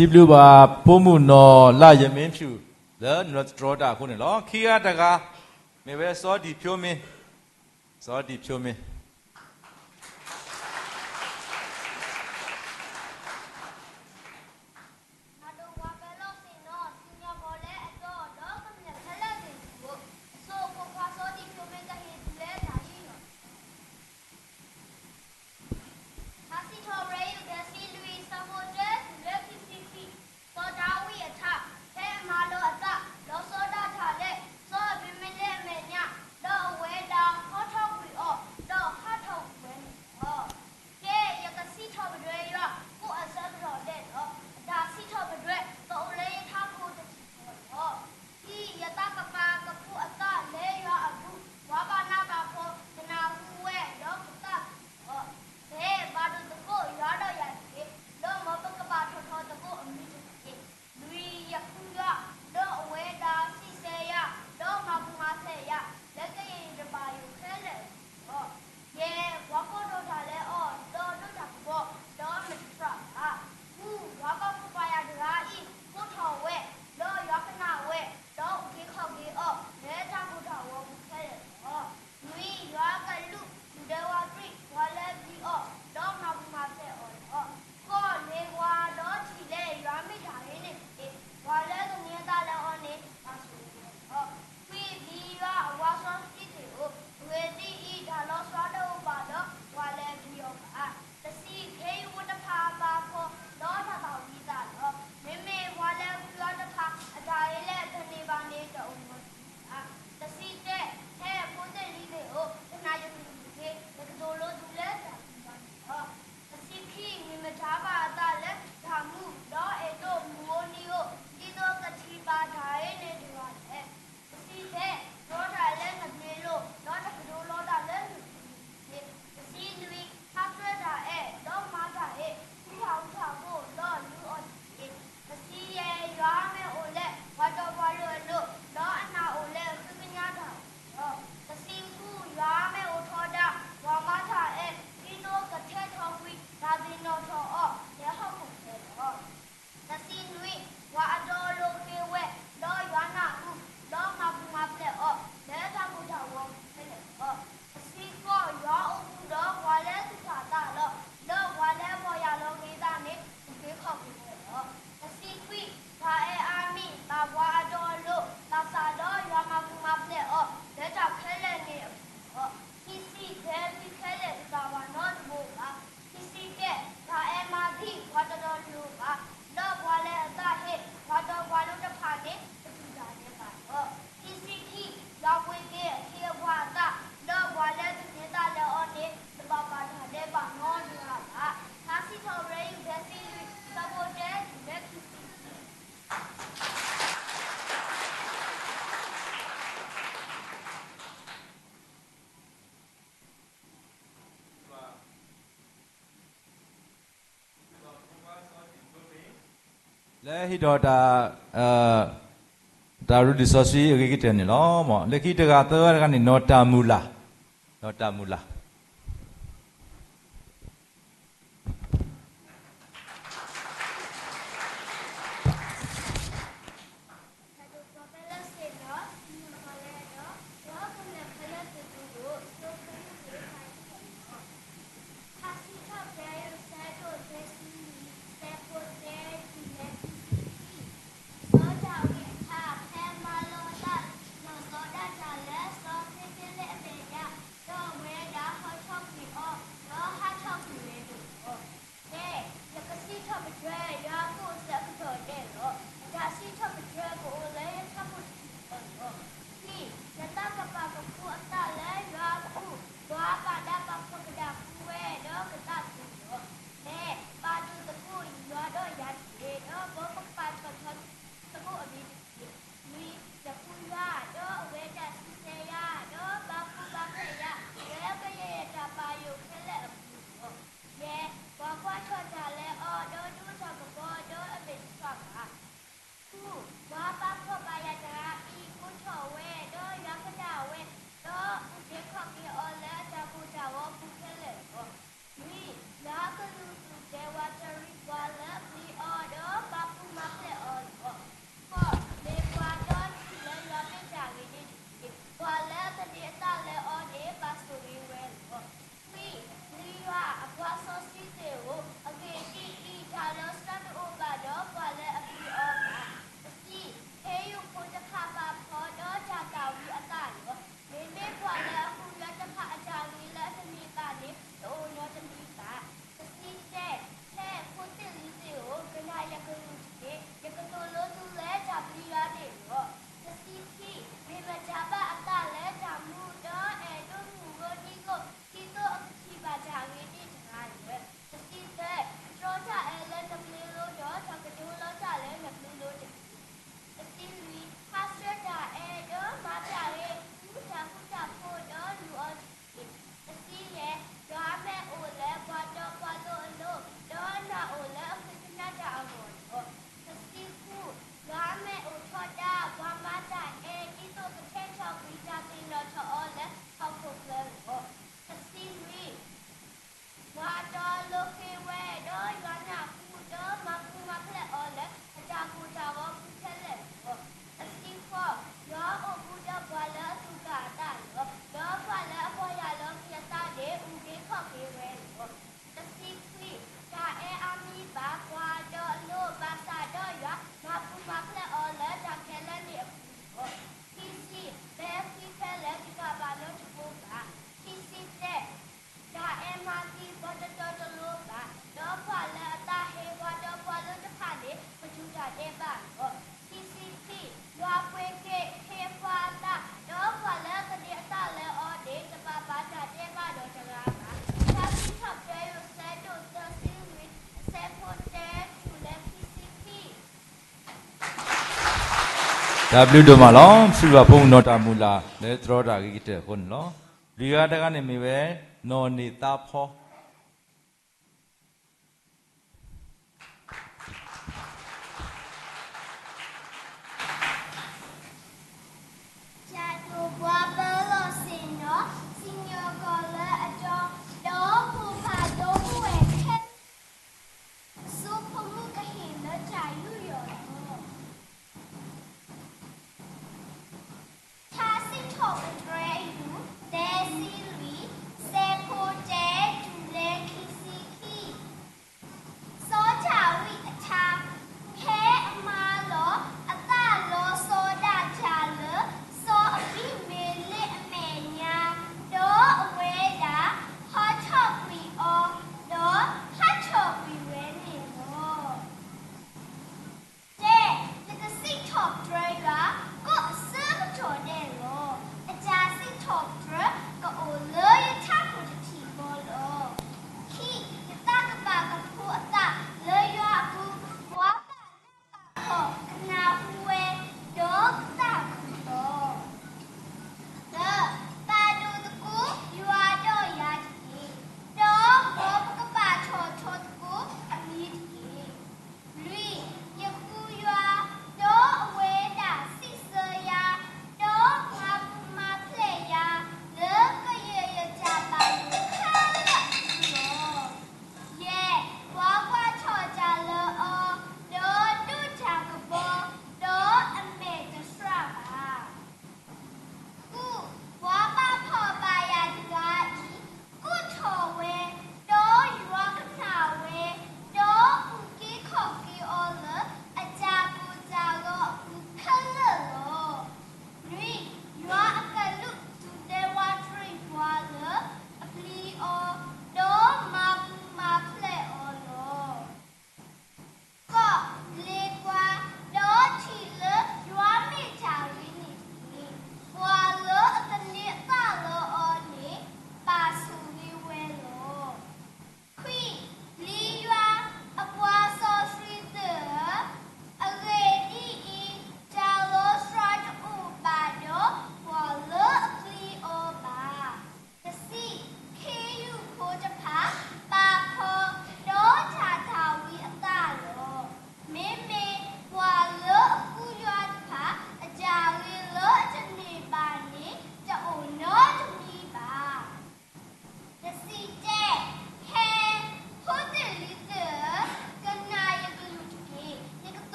S3: စီဘလူးပါပိုးမှုနော်လာရမင်းဖြူလဲနော်ဒရောတာခုနေလောခီယာတကာမေပဲစောဒီဖြိုးမင်းစောဒီဖြိုးမင်း လဲဟိတော့ဒါဒါရူဒီဆိုစီအကြီးတဲ့နေလောမောလက်ခိတကတော့ကနေနော်တာမူလာနော်တာမူလာ ဒါဘလူးတို့မှာလောဖီဘာဖုန်းနော်တာမူလာလဲသရောတာကြီးတဲ့ခွန်းလောဒီကတကနေမိပဲနော်နေတာဖော
S6: Chato guapelo sino, signor gola ajo, dopo pa dopo e ken. Supo muka hina chayu yo. Tasi top dreyu, desi lui, sepo je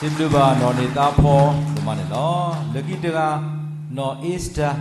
S3: Simluba no ni tapo lumane lo lagi tega no Easter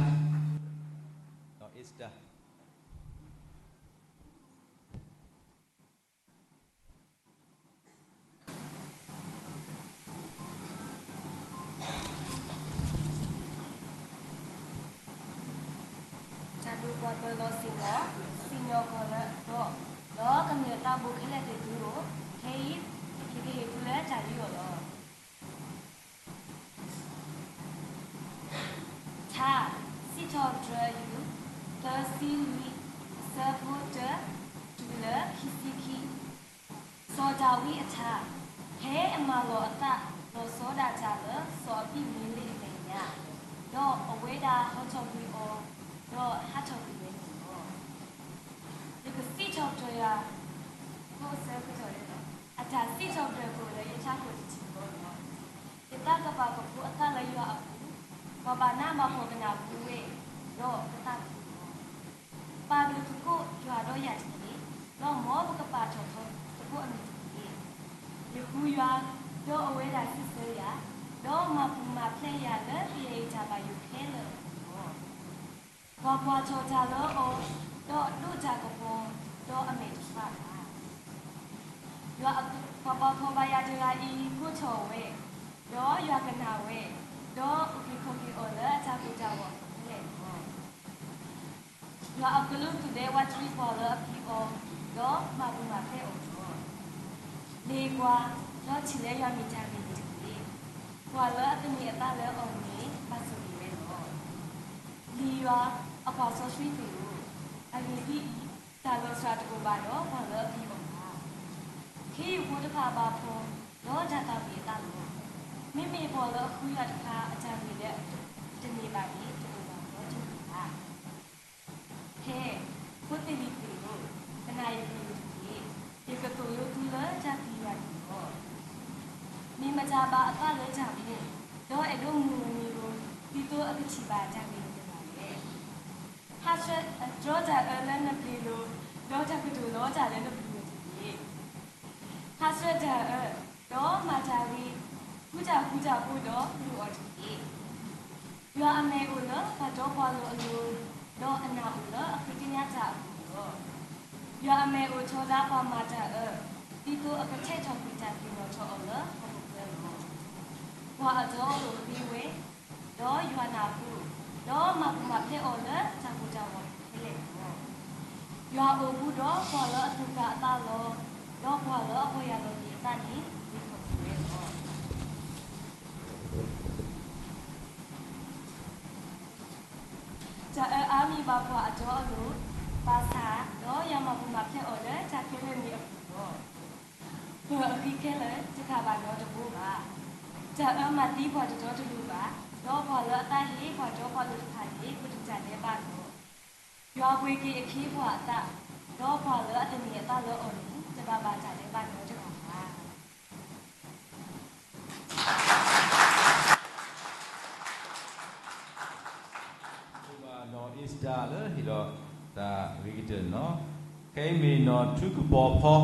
S3: ทุกปอพอ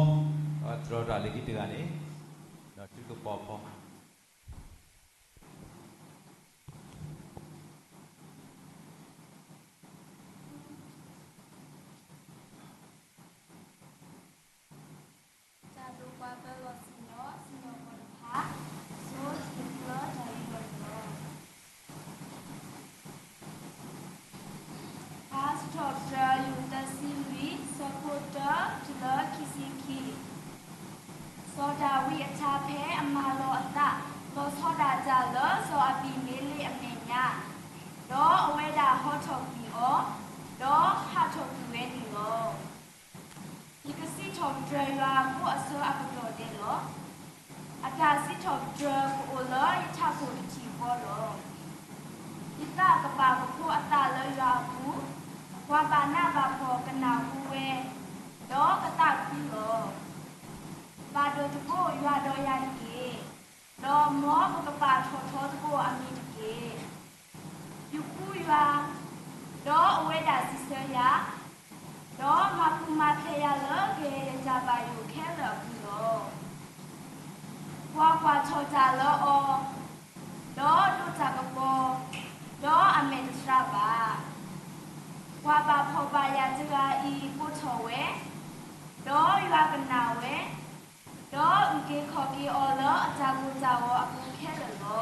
S3: ตรอดาลิกิตกันนี่ทุกปอพอ
S6: ว kwa cho cha lo o do do cha ko ko do amen sra ba kwa ba pho ba ya cha ga I ko cho we do ywa ka na we do u ke kho ki o lo a cha ko cha wo a ku khe lo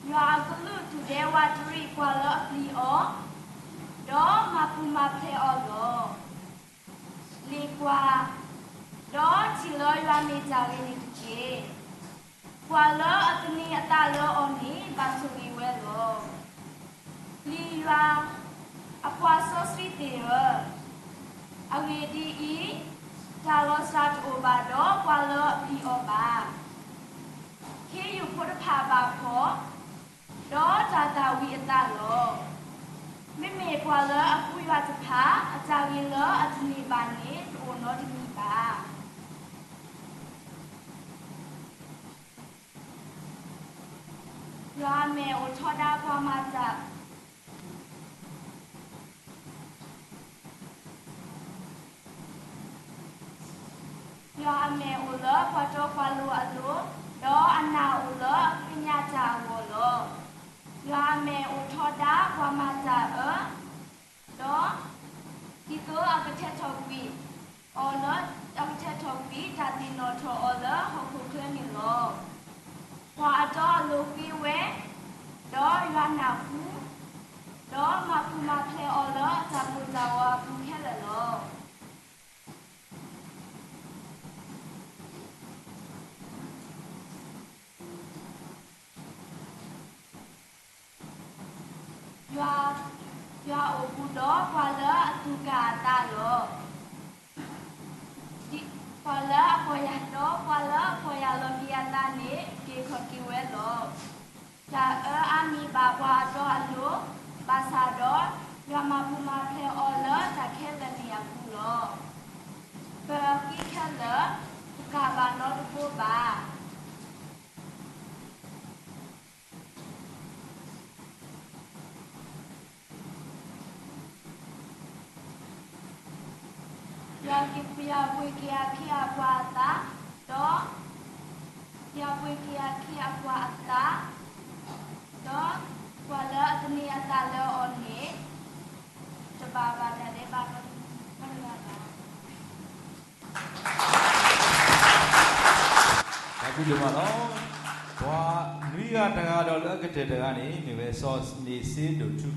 S6: ywa ko lu tu de wa tri kwa lo li o do ma pu ma phe o lo li kwa do chi lo ywa me cha ge ni ti kwa lo atni ata lo oni ba su ni we lo li ywa a kwa so sri te ro a we di I ta lo sa to ba do kwa lo li o ba ke yu pho ta pha ba pho do ta ta wi ata lo me me kwa lo a pu ywa ta pha a cha gi lo atni ba ni o no di ni baยาเมโอทอดาพอมาจากยาเมโอเลพอโจควาลูอลูดออันนาโอเลปิญญาจาโวโลยาเมโอทอดาพอมาจากดอกิโกอากเททอวีโอเลอากเททอวีตาติโนโทโอเลฮอคุเคนิโลว่าจอลูกีเวดอยานาฟูดอมาคูมาเพลอเลจากมุจาวาฟูแค่ละโลยาโอบูดอควาเลตุกาตาโลควาเลพอยาดอควาเลพอยาโลกิยาตาเนเกขอกิเวโลจะอามีบาบวาดออโลบาซาดอยามาพูมาเพลออเลจะแค่ละเนียกูโลเปอกิแค่เลตุกาบานอตุโบบายากิปยาปุยเกียคียากวาตาดอยาปุยเกียคียากวาตาดอกวาเลอตนียตาเลออนเนจะบาบาดาเดบาก็มันลาบา
S3: အခုဒီမှာတော့ဘွာမိကတကားတော့လက်ကတဲ့တကားနေမြပဲစောနေစေးတို့သူ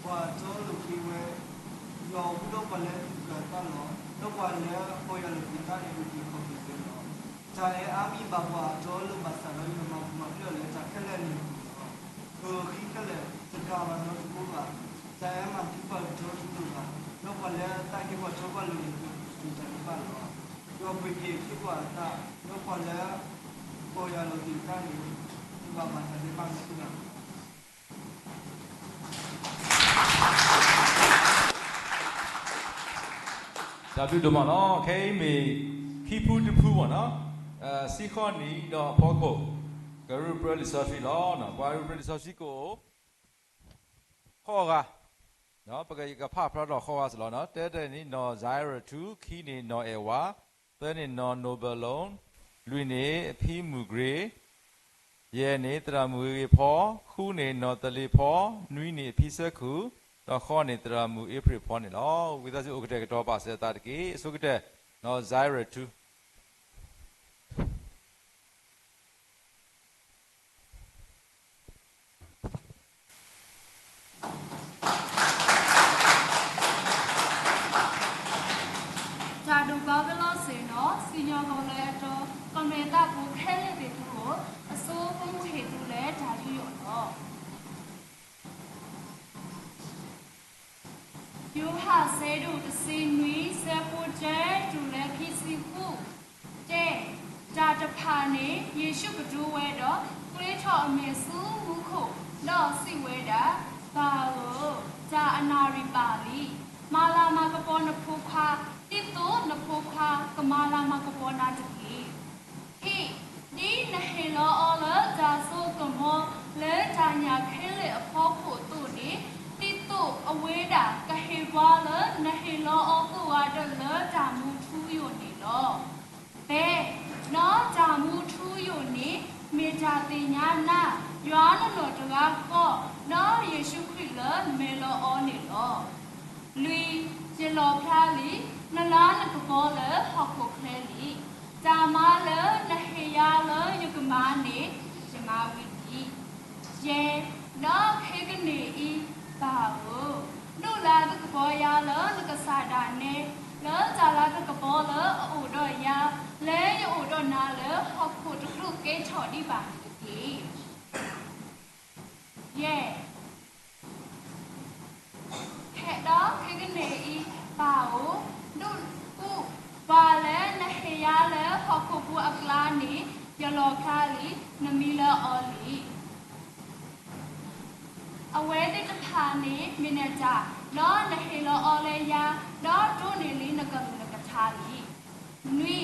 S7: ว่าโจลูก ဒီဝဲရောတော့ပလဲကတော့တော့ပါလဲပေါ်ရလို့ဒီကနေဒီခေါ်ပြီးတော့ဂျာရဲ့အာမီဘာဘွာဂျောလို့မဆာလို့မပြောလဲဂျာခက်လဲနေခိကလဲစကားမတော့ဘူးပါဂျာရဲ့မှာဒီပေါ်ဂျောလို့ပါတော့ပါလဲတာကေဘောဂျောပါလို့ဒီတန်ပါတော့တော့ပြည့်ဖြစ်กว่าတာတော့ပါလဲပေါ်ရလို့ဒီကနေဒီဘာမှမလုပ်ပါဘူးနော်
S3: ဒါပြုတော့မနော်ခဲမေခိဖူတဖူပေါ့နော်စီခေါနီတော့ဖောက်ဖို့ဂရုပရလီဆော်ဖီလောနော်ဘာရူပရလီဆော်ဖီကိုခေါ်ကနော်ပကကဖဖရတော့ခေါ်ရစလောနော်တဲနီနော်ဇိုင်ရတူခီနီနော်အေဝါသဲနီနော်နိုဘယ်လွန်လူနေအဖီမူဂရေရဲနေတရာမူရေဖောခုနေနော်တလီဖောနွီနေဖီဆက်ခုတော့ခေါ်နေတရာမူဧပြီဖောနေလောဝိသစီဥကတဲ့ကတော့ပါစတာတကေအစုကတဲ့နော်ဇိုင်ရတူ
S8: Jadu Gavilo Sino, Senior Goleto, Cometa Bukele Vitu, a so from Hitule, Tadiono. You have said to see me, Sepo J, to let Kissy Fu. J, Jada Pani, you should do weather, great or Mesu Muko, no see weather, Palo, Ja Anari Bali, Mala Makapona Puka. တိတိုနဖိုခါကမာလာမကပေါ်နာတကီဟိဒီနဟေလောအောလဂျာဆိုကမောလဲဂျာညာခဲလေအဖောက်ဖို့တို့နေတိတိုအဝေးတာကဟေဘွာလနဟေလောအောကိုဝါဒလဲဂျာမူထူးယိုနေလောဘဲနော်ဂျာမူထူးယိုနေမေဂျာတင်ညာနာရွာနလောတကားကောနော်ယေရှုခရစ်လမေလောအောနေလောလူကျေလောဖျားလီနလာနကပေါ်လဟောက်ကိုခဲလီဂျာမာလနဟေယာလယကမာနေဂျမာဝီတီယေနောခေကနေဤပါဟုနုလာတကပေါ်ယာလနကဆာဒာနေလောဂျာလာတကပေါ်လအိုတော့ယာလဲယအိုတော့နာလဟောက်ကိုတခုကဲချော်ဒီပါတီယေခဲတော့ခေကနေဤပါဟုနုကူပါလဲနဟေယာလဲဟောခုပူအကလာနီယလောခါလီနမီလာအော်လီအဝဲတဲ့တခါနေမင်းနဲ့ကြလောနဟေလောအော်လဲယာလောဒုန်နေလီနကလူနကထားလီနွိ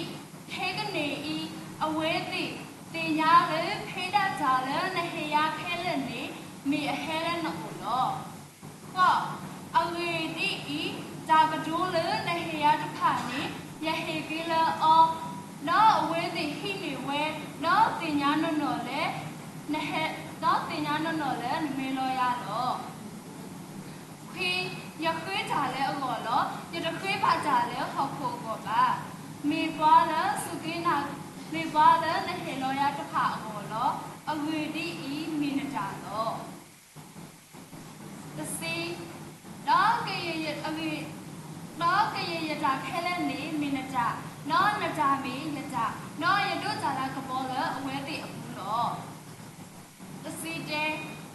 S8: ခေကနေဤအဝဲတဲ့တင်ညာလဲဖေးတာကြလဲနဟေယာခဲလဲနေမီအဟဲလဲနော်လောကောအဝဲတဲ့ဤဂျာကဒိုလနဟေယာတခါနေယဟေကီလာအောနော်အဝဲတဲ့ဟိနေဝဲနော်တင်ညာနော်လဲနဟေနော်တင်ညာနော်လဲနမေလောရလောခေယခွေးကြလဲအောလောယတခွေးပါကြလဲဟောက်ဖို့ကောပါမေပွားလဲစုကိနာမေပွားလဲနဟေလောရတခါအောလောအဝဲဒီဤမီနကြလောတစီတော့ကေယအဝဲနော်ကရရတာခဲလဲနေမင်းကြနော်နကြမင်းနကြနော်ရတို့ကြလာကပေါ်လအဝဲတိအခုလောတစီတဲ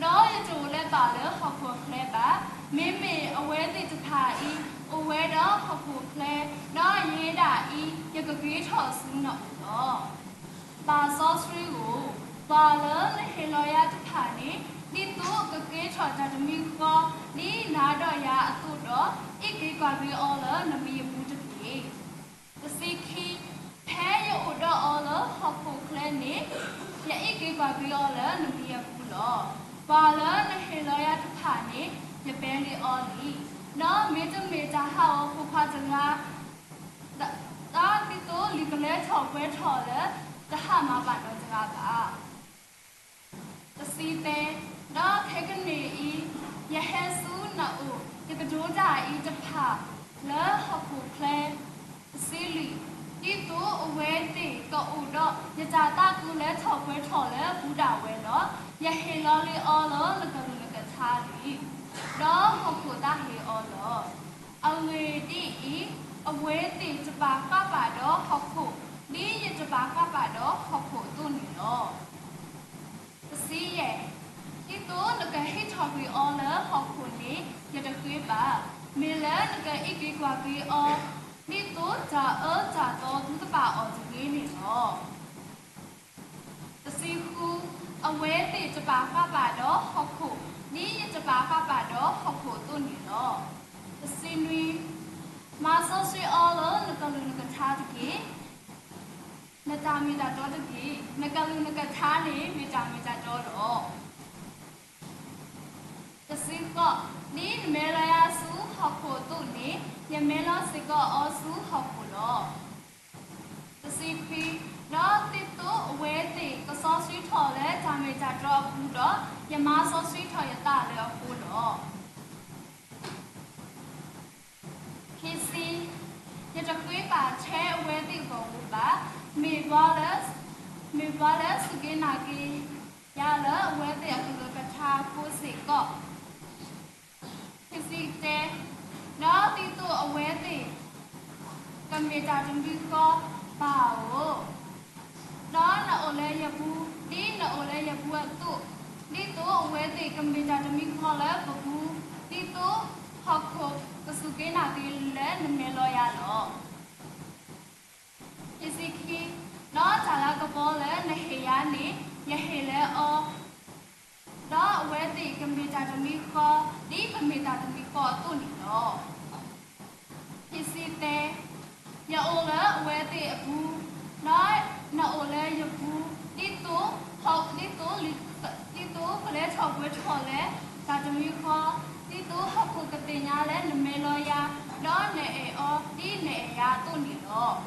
S8: နော်ရတူလဲပါလဲဟောက်ဖို့လဲပါမင်းမေအဝဲတိတခါဤအဝဲတော့ဟောက်ဖို့လဲနော်ရေးတာဤရကကြီးထော်စူးနော်လောပါဆော့စရီကိုပါလဲဟေလောရတခါနေဒီတော့ကကေချောတာတမီကောဒီနာတော့ရအတူတော့ဣကေကွာဘီအော်လနမီဘူးတပြေတစီခီဖဲရအိုတော့အော်လဟောက်ဖို့ကလဲနေရဣကေကွာဘီအော်လနမီဘူးလောပါလနဟေလောရတခါနေရပဲလီအော်လီနော်မေတမေတာဟောက်ဖခါစငါတာဒီတော့လီကလဲချောပွဲထော်လဲတဟမှာပါတော့စကားပါတစီတဲနော်ခေကနေဤယဟဆူနော်ယကဒိုဒါဤတဖာလဲဟခုကလဲစီလီဒီတော့အဝဲတေတော့ဥတော့ယကြတာကူလဲထော်ပွဲထော်လဲဘူတာဝဲနော်ယဟေလောလီအော်လောလကလူလကချာလီ đó học của ta hiểu đó ông người đi ở quê thì cho bà các bà đó học phụ đi cho bà các bà đó học phụ tu nữa xí vậy đi tu nó cái hít học vì o lỡ học phụ ní giờ được quý bà mình lỡ nó cái ít quý qua quý o đi tu trả to chúng ta bảo ở chỗ này nữa xí khu ở quê thì cho bà đó học phụ đi cho bà đó học phụ tu nữa xí nuôi mà sao suy o lỡ nó cái lưng nó cái cha thì nó ta mi ta đó thì nó cái lưng nó cái cha này mi ta đó đó cái gì có ní mẹ là số học phụ tu ní nhà mẹ là sẽ có ở số học phụ đó cái gì khi đó tiếp tục về thì có sao suy thọ đấy ta mi ta đó phụ đó nhà mà sao suy thọ nhà ta là phụ đó khi si nhà cho quý bà che về thì có bà mi vales cái nào cái nhà lỡ về thì cái cha phụ sĩ có khi si thế đó thì tụ về thì cầm về cha chuẩn bị có bảo đó là ở đây nhà phụ đi là ở đây nhà phụ tụ đi tụ về thì cầm về cha chuẩn bị có lỡ và phụ đi tụ học cái số cái nào thì lấy mình mới lo ya lo cái gì khi nó trả lại cái bó lấy này hệ ya ní nhà hệ lấy đó về thì cái mình trả cho mình có đi cái mình trả cho mình có tu nị đó cái gì thế nhà ô lấy về thì bu nó ô lấy nhà bu đi tu học đi tu phải lấy học với học lấy trả cho mình có đi tu học của cái tiền nhà lấy mình mới lo ya đó này đi này ya tu nị đó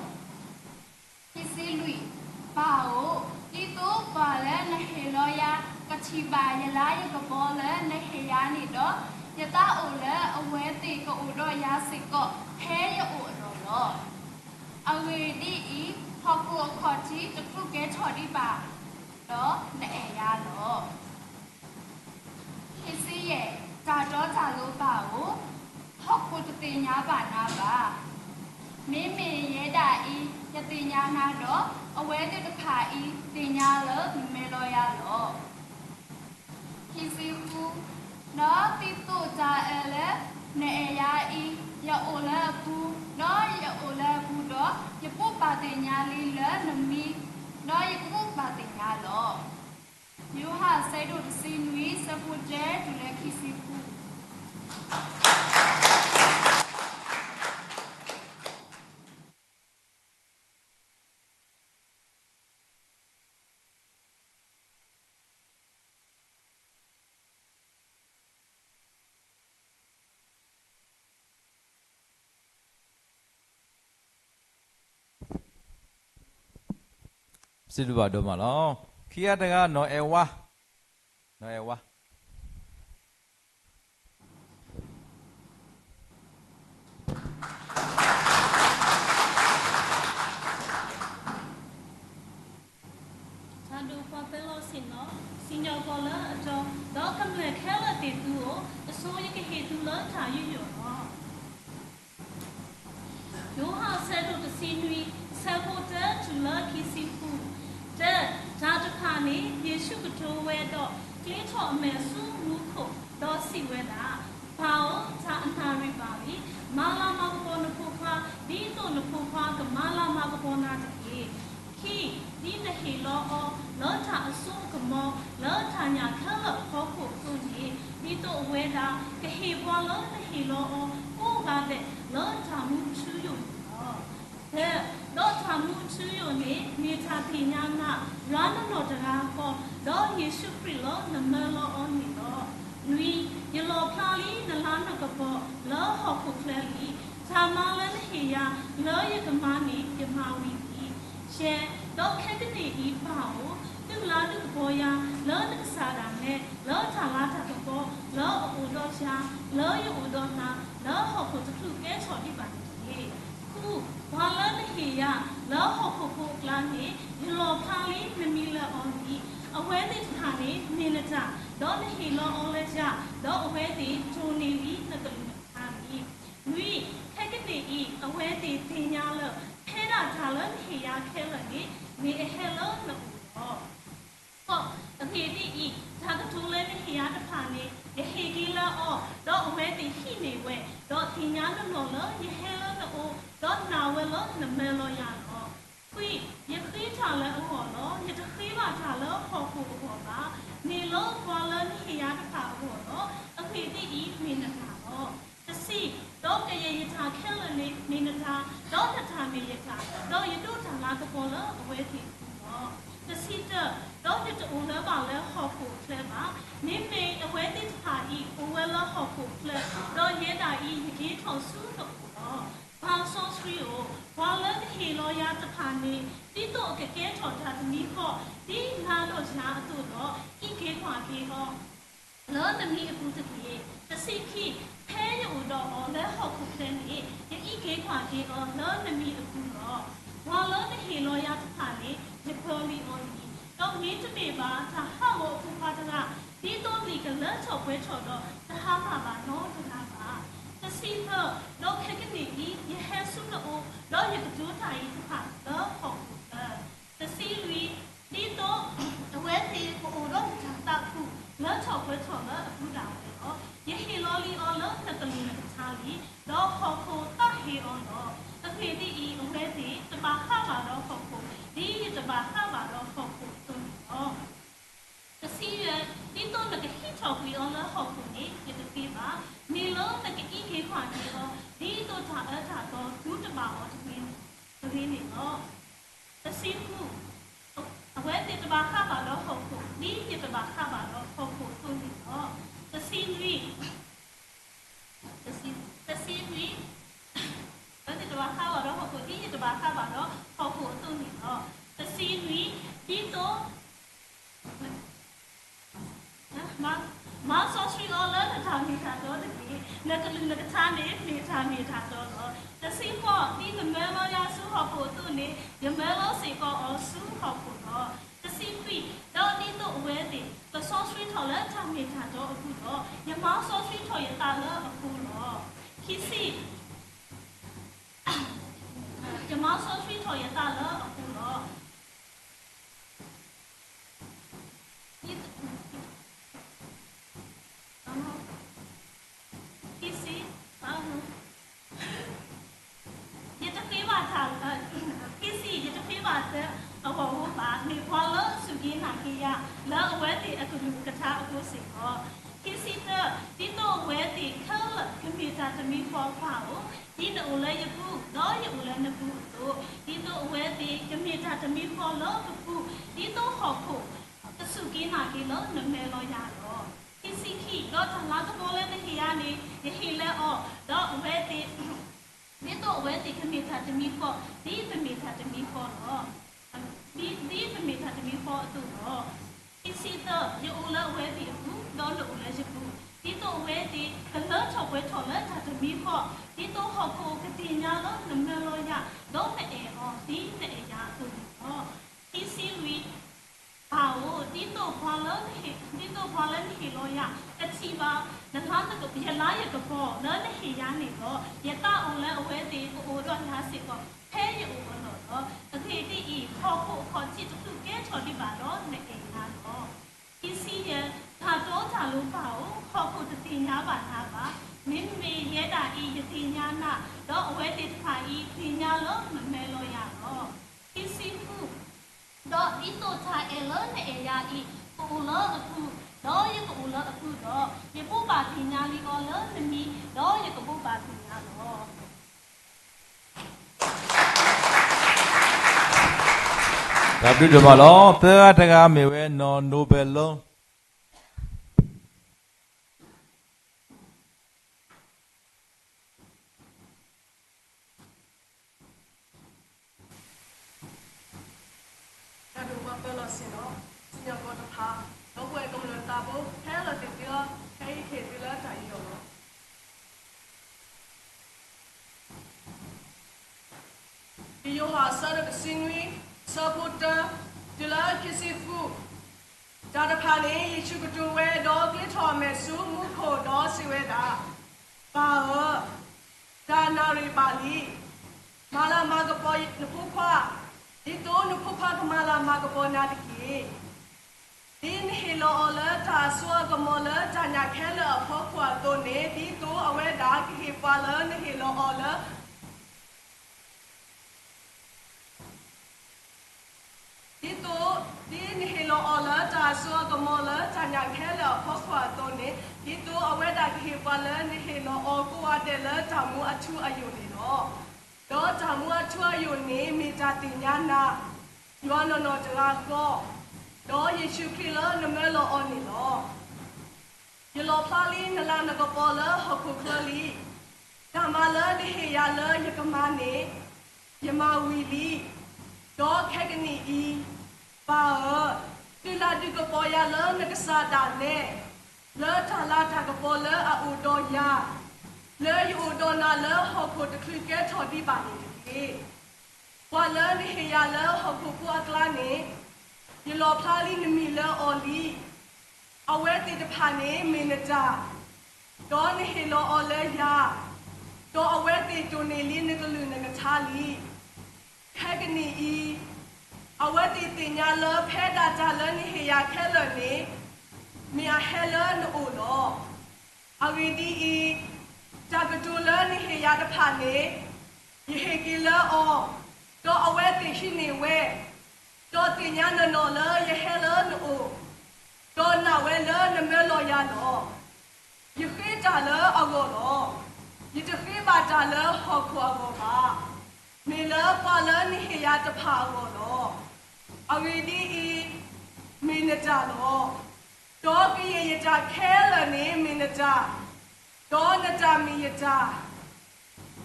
S8: cái gì lui bảo đi tu bảo lấy này hệ lo ya cái chi bài ya lá ya cái bò lấy này hệ ya nị đó ya ta ở lấy ở quê thì cái ở đó ya sẽ có thế ya ở đó ở người đi học của khó chí được thu kế cho đi bà đó này ya đó cái gì vậy trả đó trả lô bảo học của tụi nhà bà na bà mẹ ye đại ya tụi nhà na đó ở quê tụi phá tụi nhà lỡ mẹ lo ya lo khi si phu đó tụi tụi cha ele nè ya ô la phu đó ya ô la phu đó ya phu bà tụi nhà li lỡ nằm mi đó ya phu bà tụi nhà lo you have said to see we support there to let you see who
S3: สิดูบาดมาล้อขี้ยาดังนอเอวะ
S9: ถ้าดูความเป็นเราสิเนาะสิญญาพอแล้วจอดอกกำเนิดแค่ละติดดูโซ่ยังก็เหตุแล้วถ่ายอยู่เนาะยูฮาเซดูกับซีนุยเซโปเตอร์จุลคิซิฟูเดจาจุคานีเยซูกุโตเวดอกคลิทอเมซูมูโคดอสิเวดาพาวจาอันนาริบาลีมาลามากบอนพุพาดีโตนพุพากับมาลามากบอนาตะเกขี้ดีนะเฮลอลอทาอสุกมอลอทาญาคะละขอโคตุนีดีโตเวดากะเฮบวาลอนะเฮลอโอกาเดลอทามุชุยุแต่ลอทามุชุยุนี่มีทาติญานะรานะโนตราโคดอเยซูคริสต์ลอนมะลอนี่ลอนุยยลอพลาลีนลานกะปอลอฮอคุคลลีทามาลนะเฮยาลอยกะมานี่ยะมาวีเช่ดอกแค่ติอีป่าวตึงลาตึกปอยาลอนึกสาดาเนลอทาลาทากะปอลออูดอชาลอยอูดอนาลอฮอคุตะคลุแกชอดิบานีคูบาลนะเฮยาลอฮอคุคุกลานียลอพาลีนมีละออนีအဝဲတိဌာနေနေလကြ တော့နေဟီလောအော်လဲရတော့အဝဲတီထူနေပြီးနကလူထားပြီးလူခက်ကနေဤအဝဲတီတင်ညာလို့ခဲတာထားလို့ဟေရခဲလို့နေဟဲလောနော်ဟောအခေတီဤဒါကထူလဲနေဟေရတဖာနေယဟေကီလောအော်တော့အဝဲတီဟိနေဝဲတော့တင်ညာလို့လို့ယဟဲလောနော်တော့နာဝဲလို့နမဲလို့ရတော့ခွေယခိထားလဲအဟောလို့ယတခိပါထားလို့ဟောဖို့ဟောပါနေလို့ကွာလဲဟေရတဖာဟောတော့အခေတီဤမင်းနာတော့တစီတော့ကရေရထားခဲလနေနေနာတော့တထားမေရထားတော့ရတို့ထားလာကပေါ်လို့အဝဲတီတော့တစီတော့ရတူလဲပါလဲဟောဖို့လဲပါနေမေအဝဲတီထားဤအဝဲလဟောဖို့လဲတော့ရဲတာဤရေထောင်စုတော့ဘာဆောစရီကိုဘာလဲဟေလောရတဖာနေတိတော့ကကဲထော်တာဒီခေါ်ဒီနာလို့ရှာအတူတော့ဤကေခွာကေဟောလောတမီအခုတကြီးတစီခိဖဲရူတော့လဲဟောက်ခုတဲ့နေဤကေခွာကေဟောလောတမီအခုတော့ဘာလဲဟေလောရတဖာနေဒီပေါ်လီအော်ဒီတော့မင်းတပေပါသာဟာမောခုဖာတကဒီတော့ဒီကလတ်ချော်ပွဲချော်တော့တဟာပါပါနော်တဟာပါတစီတော့ခက်ကနေဒီယဟဲဆုတော့တော့ရကကြိုးထိုင်တဖာတော့ဟောက်တစီလူဒီတော့အဝဲတီကိုတော့တာခုလတ်ချော်ပွဲချော်တော့အခုတာတော့ယဟီလောလီအော်လို့တတမီနဲ့ချာလီတော့ဟောက်ကိုတဟီအော်တော့အဖေဒီအဝဲတီတပါခါပါတော့ဟောက်ကိုဒီတပါခါပါတော့ဟောက်ကိုတော့တစီရဒီတော့လည်းဟီချော်ပြီးအော်လို့ဟောက်ကိုနေဒီတပေပါနေလို့တကီခေခွာနေတော့ဒီတော့ထားတော့ဒုတပါအော်တပင်းနေတော့တစီမှုအဝဲတေတဘာခါပါတော့ဟုတ်ကိုဒီတေတဘာခါပါတော့ဟုတ်ကိုသူနေတော့တစီနီဘယ်တေတဘာခါပါတော့ဟုတ်ကိုဒီတေတဘာခါပါတော့ဟုတ်ကိုသူနေတော့တစီနီဒီတော့မာဆောစရီအော်လာတာမီတာတော့ဒီနကလူနကချာနေမီတာတော့တစီဖို့ဒီနမဲလောရဆူဟောဖို့သူနေယမဲလောစီကောအော်ဆူဟောဖို့တော့တစီခွီတော့ဒီတော့အဝဲတယ်တဆောစရီထော်လာတာမီတာတော့အခုတော့ယမောင်ဆောစရီထော်ရတာလည်းအခုတော့ခီစီယမောင်ဆောစရီထော်ရတာလည်းအခုတော့နေခွာလို့စုကြီးနာကြီးရလာအဝဲတီအခုကထားအခုစီဟောကိစီတော့ဒီတော့ဝဲတီခါလကွန်ပျူတာတမီဖောဖောဒီတော့လည်းယခုတော့ယခုလည်းနခုတို့ဒီတော့ဝဲတီကွန်ပျူတာတမီဖောလို့ခုဒီတော့ဟောခုတစုကြီးနာကြီးလို့နမဲလို့ရတော့ကိစီခီတော့တလာတော့လည်းတခီရနေယဟီလဲအော်တော့ဝဲတီဒီတော့ဝဲတီကွန်ပျူတာတမီဖောဒီကွန်ပျူတာတမီဖောတော့ဒီပမေတာတမီဖောအတူတော့ဒီစီတော့ယိုလာဝဲဒီဘူးတော့လို့လည်းရှိဘူးဒီတော့ဝဲဒီကလောချောပွဲထော်လာတာတမီဖောဒီတော့ဟောကိုကတိညာတော့နမလောရတော့တဲ့ဟောဒီတဲ့ရာသူတော့ဒီစီဝီဘာလို့ဒီတော့ဘာလို့ဟိလောရအချီပါနထားတကပြလာရကပေါ်နော်ဟိရနေတော့ယတာအောင်လဲအဝဲဒီကိုတော့လားစစ်တော့ဖဲရဦးတော့အခေတိဤခေါ်ဖို့ခေါ်ချစ်သူကဲချော်ဒီပါတော့နေအိမ်သားတော့ဒီစီရသာတော့သာလို့ပါကိုခေါ်ဖို့တည်ညာပါသားပါမင်းမေရဲတာဤယတိညာနာတော့အဝဲတိတခါဤတင်ညာလို့မမဲလို့ရတော့ဒီစီမှုတော့ဤတော့သာအလောနေအရာဤပူလို့အခုတော့ယကပူလို့အခုတော့ယပုပါတင်ညာလီအော်လို့မီတော့ယကပုပါတင်ညာတော့
S3: ဒါပြုတယ်မလားသဲတကားမေဝဲနော်နိုဘယ်လုံး
S10: Supporter, de la Kisifu, Dada Pane, Chukutu, where ပါဒါနာရီပါလီမာလာမာကပေါ်နဖူခွာဒီတိုနဖူခွာကမာလာမာကပေါ်နာတကီဒီနဟီလောလာတာဆွာကမောလာဂျာညာခဲလအဖို့ခွာတိုနေဒီတိုအဝဲဒါကိပါလာနဟီလောလာဒီတိုဒီနဟီလောလာတာဆွာကမောလာဂျာညာခဲလအဖို့ခွာတိုနေဒီတိုအဝဲဒါကိပါလာနဟီလောအောကိုဝတဲ့လာတမှုအချူအယုန်နေတော့တော့တမှုအချူအယုန်နေမိတာတင်ညာနာယောနောတရာကောတော့ယေရှုခရစ်လနမဲလောအော်နီလောယေလောဖာလီနလာနကပေါ်လဟခုခလီဒါမလာဒီဟယာလယကမနေယမဝီလီတော့ခက်ကနီအီပါတူလာဒီကပေါ်ရလနကစားတာနဲ့လောထလာတာကပေါ်လအူတော်ယာလေယူတော်နာလဟခုတခလကဲထော်ဒီပါနေတယ်ဝါလဒီဟယာလဟခုကွာကလာနေယလောဖာလီနမီလောအော်လီအဝဲတိတဖာနေမင်းတာဒေါ်နေဟီလောအော်လေယာဒေါ်အဝဲတိတိုနေလီနကလူနကချာလီခက်ကနီအီအဝဲတိတင်ညာလောဖဲတာကြလနေဟယာခဲလနေမီယာဟဲလနိုလောအဝီဒီအီဂျာကတူလနေဟယာတဖာနေယဟေကီလောအော်ဒေါ်အဝဲတိရှိနေဝဲတော့တင်ညာနော်လယဟဲလနိုတော့နာဝဲလနမဲလောရနော်ယခေကြလအကောလောယတခေပါကြလဟောခွာကောပါမေလပါလနိဟယတဖာကောလောအဝီဒီအီမင်းကြလောတော့ကရရကြခဲလနေမင်းကြတော့နကြမီရကြ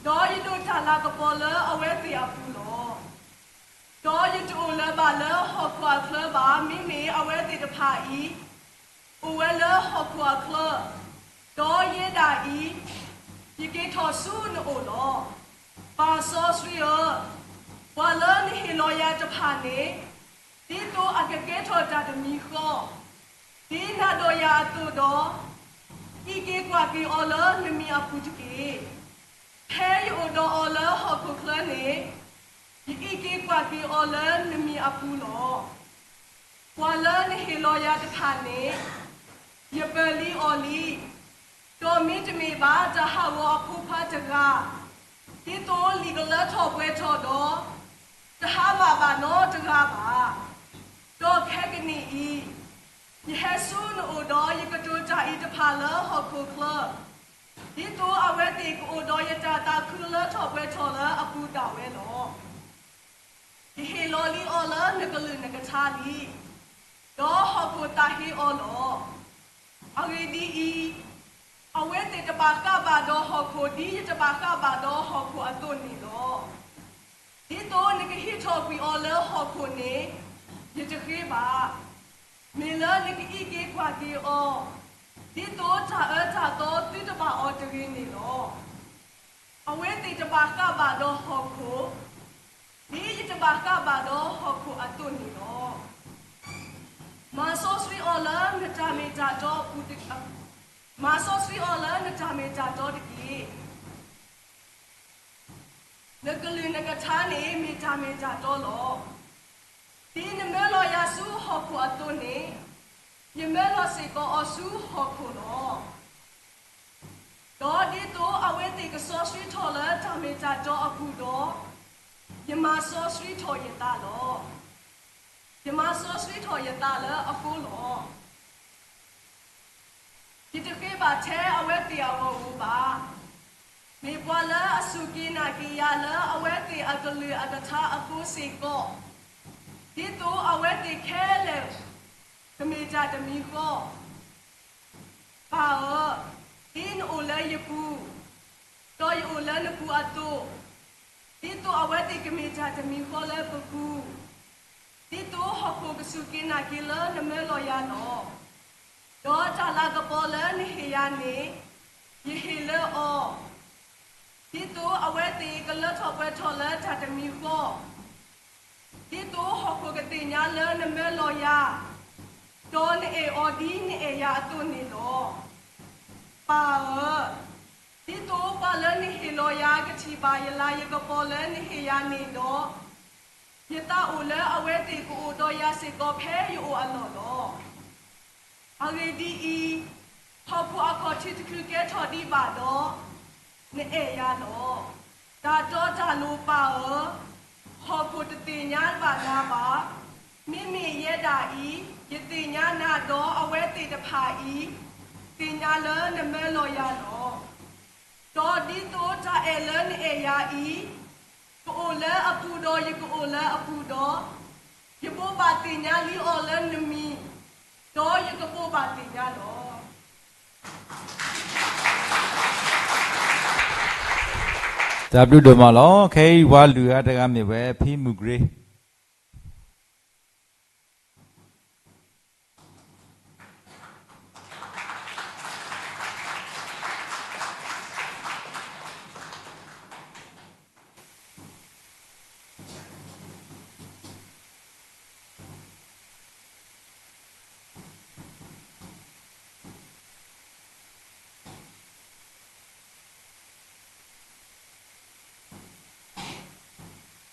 S10: တော့ယတုထလာကပေါ်လအဝဲပြအပူလောတော့ယတူလဘာလဟောခွာခလဘာမိမိအဝဲတိတဖာဤဥဝဲလဟောခွာခလတော့ရဒါဤယကေထောဆုနိုလောပါဆောစရီယဝါလနိဟီလောယာတဖာနေဒီတိုအကကေထောတာတမီခောဒီနာတော်ယာတူတော့ဤကေကွာကီအော်လနမီအပူချကေဟဲယိုတော်အော်လဟောခွခလနေဒီကေကွာကီအော်လနမီအပူလောဝါလနိဟီလောယာတဖာနေယပလီအော်လီတော်မီတမီပါတဟာဝအဖူဖာတကဒီတိုလီကလထောပွဲထောတော့တဟာဘာနောတကပါတော့ခက်ကနီအီယဟဆူနိုတော့ယကတိုချာအီတဖာလဟောခုခလဒီတိုအဝဲတီကိုတော့ယတာတာခူလထောပွဲထောလအပူတာဝဲလောဒီဟီလောလီအော်လနကလူနကချာလီတော့ဟောခုတာဟီအော်လောအဝေဒီအီအဝဲတေတပါကပါတော့ဟောခုဒီတပါကပါတော့ဟောခုအတုန်နီလောဒီတိုနကဟီထောပီအော်လဟောခုနေယတခေပါမေလာနကဤကေခွာကေအောဒီတိုချာတော့တိတပါအော်တရင်းနီလောအဝဲတေတပါကပါတော့ဟောခုဒီတပါကပါတော့ဟောခုအတုန်နီလောမာဆောစရီအော်လာနတာမေတာတော့ပူတိမာဆောစရီအော်လာနတာမေတာတော့တကီနကလီနကထာနေမေတာမေတာတော့လောဒီနမဲလောယာဆူဟောခုအတုန်နေယမဲလောစေကောအဆူဟောခုလောတော့ဒီတော့အဝဲတေကဆောစရီထော်လာတာမေတာတော့အခုတော့ယမဆောစရီထော်ရတာလောယမဆောစရီထော်ရတာလအခုလောဒီတကေပါထဲအဝဲတေအဝဟူပါမေပွာလာအစုကိနာကိယာလအဝဲတေအကလူအတထာအခုစေကောဒီတော့အဝဲတေခဲလေကမေကြတမီကောပါဒီနိုလေယပူတော့ယိုလနကူအတူဒီတော့အဝဲတေကမေကြတမီကောလေပကူဒီတော့ဟခုကစုကိနာကိလနမဲလောယာနောတော့ချလာကပေါ်လနေဟယာနေယဟေလောအောဒီတော့အဝဲတေကလထောပွဲထောလတာတမီကောဒီတော့ဟခုကတင်ညာလနမဲလောယာတော့နေအော်ဒီနေယာအတူနေလောပါဒီ เลนิเฮโลยากะทีบายลายกะปอเลนิเฮยานิโดยตาอูเลอเวติกูโดยาสิกอเพยูอัลโลโลอาเรดีอีพอพออคอทิตคือแกทอดีบาโดเนเอยาโลดาโตจาลูปาพอพูดติญาณบานาบามิเยดาอียติญาณาโดอเวติตะพาอีติญาเลนเมโลยาโลดอดิโตจาเอเลนเอยาอีกูเลอปูโดยกูเลอปูโดยโบบาติญาลิโอเลนมีโดยกโบบาติญาโล
S3: จับดูดูมาล้อแค่ว่าเหลือแต่ก็มีแบบพี่มุกรี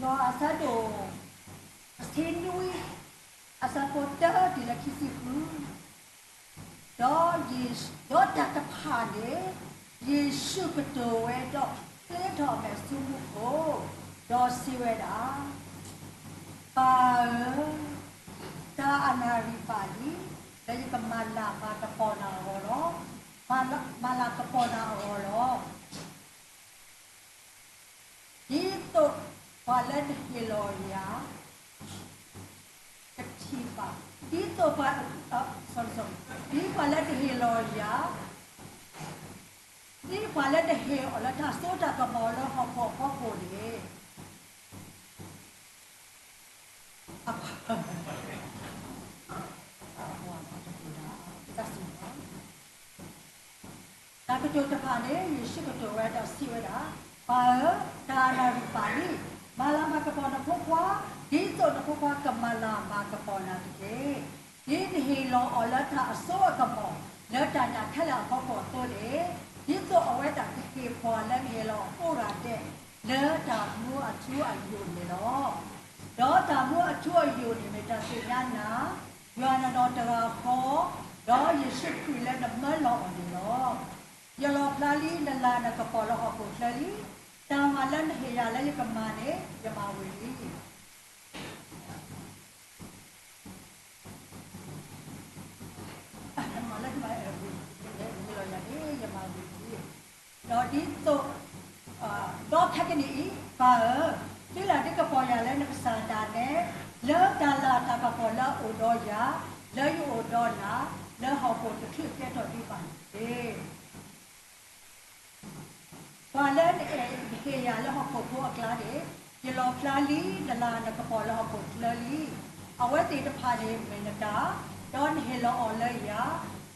S11: no asado asinui asapoter di la kisifu do yes do takapane yesu ketowe do pleto me sumu ko do siweda pa ta anari pali dari kemana ka kapona oro mala kapona oro itu Palet Hiloria Ketipa Dito sorry Di Palet Hiloria Di Palet Hiloria Ta soda kamala Hoko de Ta ketua tapane Yesu ketua da siweda Pa ta na rupali Malama kapona pokwa dito na pokwa kamalama kapona tike ini hilo ola ta so kapo le ta na khala pokwa to le dito aweta tike po le hilo ora de le ta mu achu ayu ne lo do ta mu achu ayu ne me ta sinya na yana do ta kho do yesu kri le na ma lo ne lo ya lo plali na la na kapo lo ko plali Tamalan heyala ni kamane yamawili. Tamalan ba erbi. Nilo yani yamawili. Do dito do thakini pa dila de kapoya le na pasada ne le dala ta kapola odoya le yu odona le hopo to khit ke to di ban. Palan heya la hoko po aklade yelo plali dala na kapola hoko plali awati de phale menata don helo olaya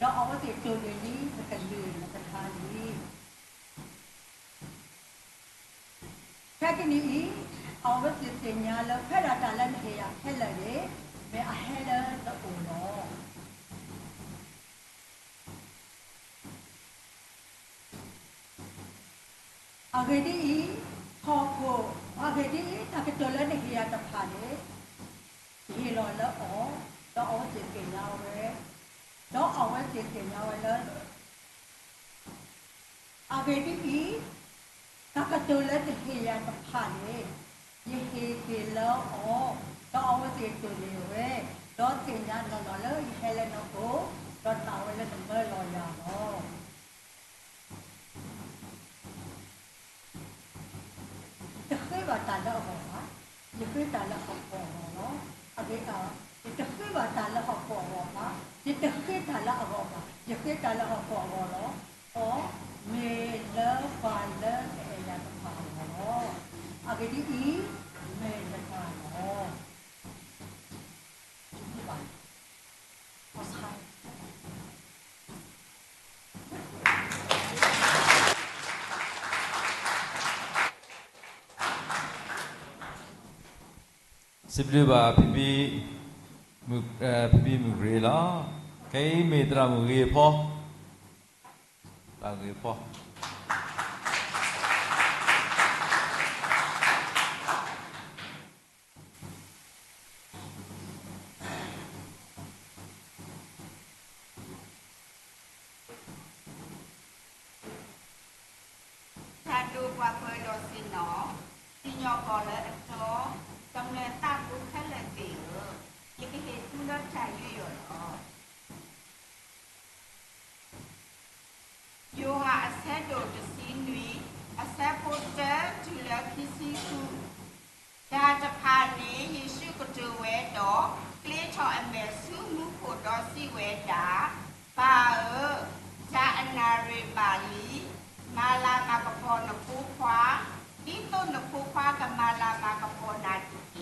S11: do awati to ni nakali nakathali kakini awati tenya la phara dala heya hela de me ahela to uno Agadi hoko agadi takitola ni hiya taphane hilo la o do awa ke nawe do awa ke nawe la agadi takitola ni hiya taphane ye ke la o do awa ke lewe do tinya no la hele no ko do tawe la number lo ya no Tala hoa, you tala hopo no, agita, it a fever tala hopo hoa, it a fit tala ahoba, you fit tala hopo no, or may love father and a pano, agadi may the pano. Was high.
S3: Sibli pipi mugrela kay metra mugri po lagi po
S12: qua phơi đồ xin nó thì nhỏ có lẽ đó trong này ta cũng khá là tiểu những cái hệ thống đó trải như rồi đó dù hạ sẽ đồ được xin núi sẽ bố tế trừ là khi xin khu raจะพานี้ยิสุก็เจอเวดอเกลียชออันเบซูมุโคดอสิเวดาปาจาอนาเรบาลีมาลามากพอนปูควาที่ต้นปูควากับมาลามากพอนาติเก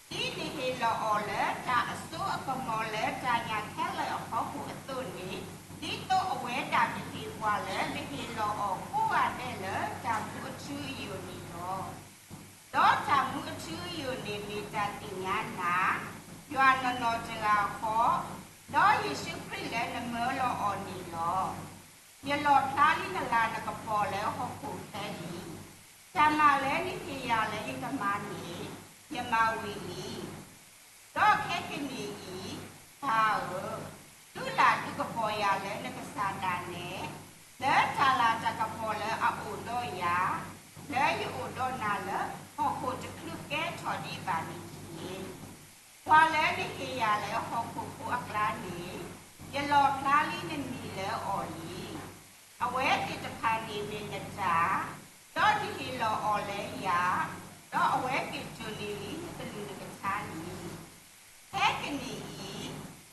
S12: ที่นี่เฮลอเลจะสู้กับมอเลจะอยากแค่เลยออกเขาผู้ตัวนี้ที่โตเวดาติกีกว่าเลนี่เฮลออกผู้ว่าได้เลยจะผู้ชื่ออยู่นี่เนาะđó cha muốn chữ yêu niệm mi cha tình nhãn ná, doan nó chỉ là khó, đó Giêsu Christ là nó mở lo ổn đi lo, giờ lo thà đi là nó bỏ lẽ họ phụ thế đi, cha mà lẽ đi thì giờ lẽ đi cái mà nhỉ, giờ mà vì đi, đó cái nhỉ ý, thà cứ là cứ cái bỏ giờ lẽ nó cái sa đàn nè, lẽ cha là cha cái bỏ lẽ áp ổn đôi giá, lẽ như ổn đôi nào lẽ họ cốจะคลึกแก้ถอดดีบานี้ว่าแล้วนี่เฮียแล้วเขาผู้อักลานี้อย่ารอพลาลี่นั่นมีแล้วอ่อนี้เอาไว้ที่จะพาดีเมนจ๋าก็ที่เฮียรออ่อแล้วยาก็เอาไว้กินจุลีเป็นลืมกันชานี้แค่กันนี้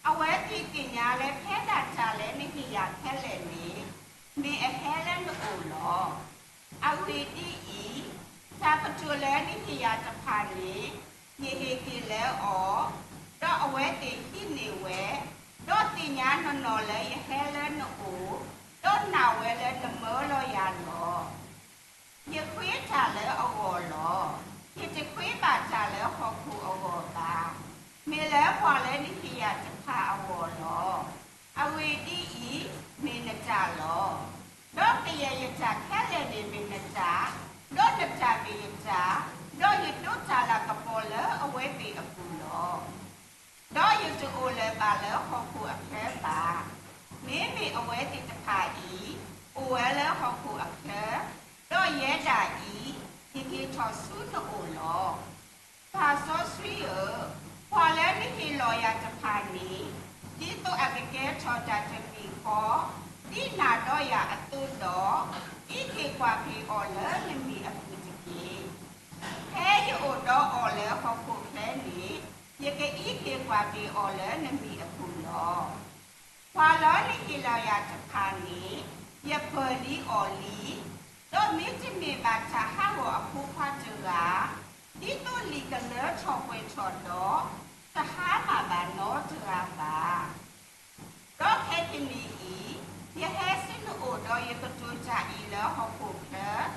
S12: เอาไว้ที่กินยาแล้วแค่ดัดชาแล้วนี่เฮียแค่เลยนี้มีแค่แล้วไม่โอ้หรอเอาดีดีถ้าปัจจุบันนี่ที่อยากจะผ่านนี้ยี่ห้อกินแล้วอ๋อก็เอาไว้ตีขี้เหนียวแหวก็ตีญาณนอนเลยแค่เล่นโอ้ก็หนาวแหวเลยน้ำเมื่อลอยยานหรอยี่คุยจ่าแล้วเอาหัวหรอยี่จะคุยบาดจ่าแล้วขอคูเอาหัวตามีแล้วพอแล้วนี่ที่อยากจะพาเอาหัวหรอเอาไว้ดีอีมีนะจ่าหรอก็ตีอยากจะแค่เล่นมีนะจ่าđó là cha bị cha đó là đốt cha là cặp bò lỡ ở quê bị ở phụ lọ đó là chữ ô lệ bà lỡ không phụ ở thế bà nếu bị ở quê thì tập hạ ý ô lỡ không phụ ở thế đó dễ trả ý thì khi cho xuống nó ô lọ bà số suy ở qua lỡ ní khi lọ ya tập hạ ní tí tôi ở cái kế cho cha chân bị khó tí nào đó ya ở tư đó ít khi qua khi ở lỡ nên bị áp lực gì thế như ở đó ở lỡ không phụ thế này như cái ít khi qua khi ở lỡ nên bị áp lực đó qua lỡ nên khi là ya chụp hàng này ya phơi lý ở lý đó biết chứ mình bà cha hai hộ áp lực qua chữ á đi tôi lý cái lỡ cho quay cho đó ta há mà bà nó chữ á bà đó thế thì lý ya hết xin ổ đôi ya có trôi trả ý lỡ họ phụ lỡ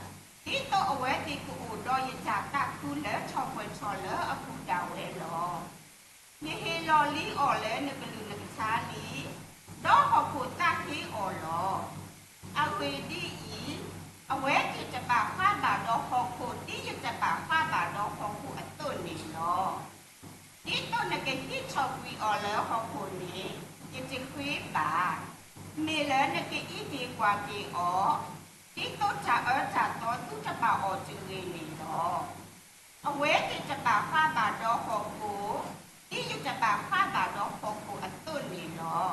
S12: tí tôi ở quê thì cụ ổ đôi ya trả ta khu lỡ cho quên cho lỡ ở khu đào ấy lọ như hi lo lý ổ lỡ nè cái lưng nè cái xa lý đó họ phụ ta khí ổ lọ à quê đi ý ở quê thìจะbà khoa bà đó họ phụ tí yaจะbà khoa bà đó họ phụ ở tôi nè lọ tí tôi nè cái khí cho quý ổ lỡ họ phụ nè yaจะquý bàมีแล้วเนี่ยก็อีดีกว่ากี่อ๋อที่ต้องจะจะตัวต้องจะป่าอ๋อจึงเลยนี่เนาะเอาไว้ที่จะป่าฟ้าบาดอกของกูที่จะป่าฟ้าบาดอกของกูอันต้นนี่เนาะ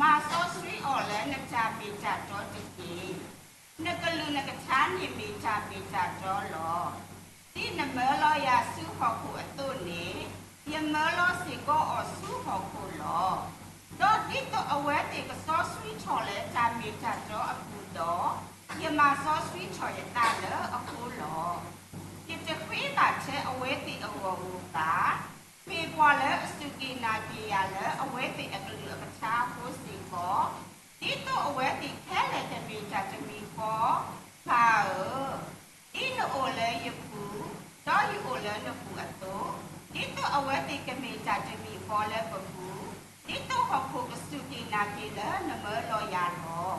S12: มาโซซีอ๋อแล้วเนี่ยจะมีจ่าจอจริงๆเนี่ยก็ลืมเนี่ยก็ช้านี่มีจ่าจอหรอที่เนี่ยเมื่อเราอยากซื้อของกูอันต้นนี้ยังเมื่อเราสิก็อ๋อซื้อของกูหรอđó tí tôi ở quê thì có số suy cho lẽ cha mi cha cho ở khu đó nhưng mà số suy cho người ta lỡ ở khu lọ nhưng chỉ quý bà chế ở quê thì ở hồ tá vì qua lỡ sự kỳ nào thì lỡ ở quê thì ở cái lửa cái cha của gì có tí tôi ở quê thì thế là cha mi có và ở tí nó ở lẽ yêu phú đó yêu ở lẽ nó phú ở tố tí tôi ở quê thì cái mi cha mi có lẽ phú tí tôi học phụ cái sự kỳ nào thì lỡ nó mới lo ya nó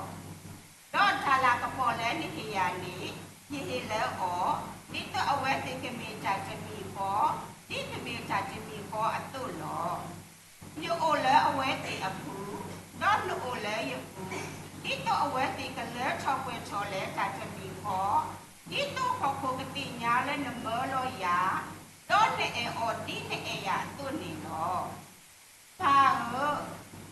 S12: đó cha là cái bỏ lẽ ní thì ya ní như thì lỡ ở tí tôi ở quê thì cái mi cha mi có tí cái mi cha mi có ở tôi lo như ở lỡ ở quê thì ở phú đó nó ở lỡ ở phú tí tôi ở quê thì cái lỡ cho quê cho lẽ cha mi ဒီတော့ခေါ်ကတိညာလဲနမလို့ရတော့နေအော်ဒီနေရတို့နေတော့ပါ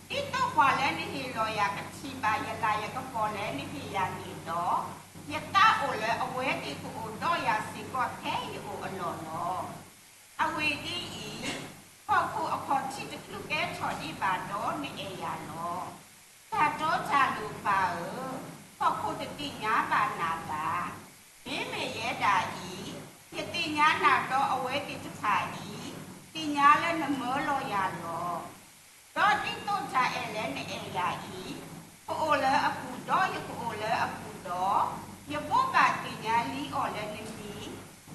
S12: ဒီတော့ခွာလဲနေလို့ရကတိပါရလာရကပေါ်လဲနေပြရနေတော့ယတာအိုလဲအဝဲဒီကိုတော့ရစီကခဲယူအလောတော့အဝေဒီခေါ်အခေါ်ချစ်တခုကဲချော်ဒီပါတော့နေရတော့တာတော့ချလူပါခေါ်တတိညာပါနာတာမိမေရဲတာဤယတိညာနာတော့အဝဲတိတခါဤတိညာလဲနမောလို့ရတော့တော့တိတော့ချဲလဲနေရဤအိုလဲအပူတော့ယကိုလဲအပူတော့ယဘောပါတိညာလီအော်လဲနေပြီ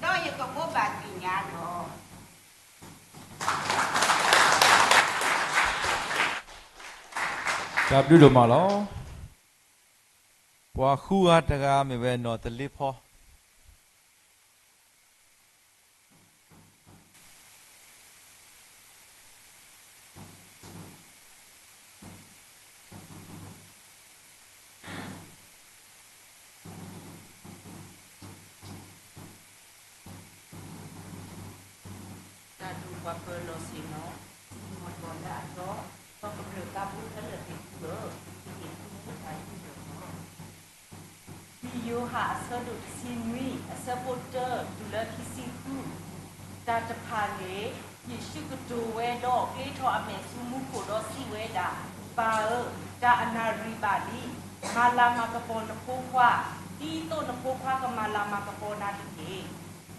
S12: တော့ယကဘောပါတိညာတော့
S3: ဒါပြုလို့မလားဘွာခူအားတကားမြပဲနော်တလစ်ဖော
S12: ဒါဒူပါပလိုစီနိုမတော်လာတော့တော့ကပြတာဘူးတယ်တိလို့ဒီကူတိုင်းတော့ဒီယိုဟာဆဒုစီနွီအစပေါ်တာဒူလာခီစီကူတာတဖာလေယေရှုကတိုဝဲတော့ကေထောအမေစုမှုကိုတော့စီဝဲတာပါတာအနာရီပါလီမာလာမကပေါ်နဖိုးခွာဒီတော့နဖိုးခွာကမာလာမကပေါ်နာတိ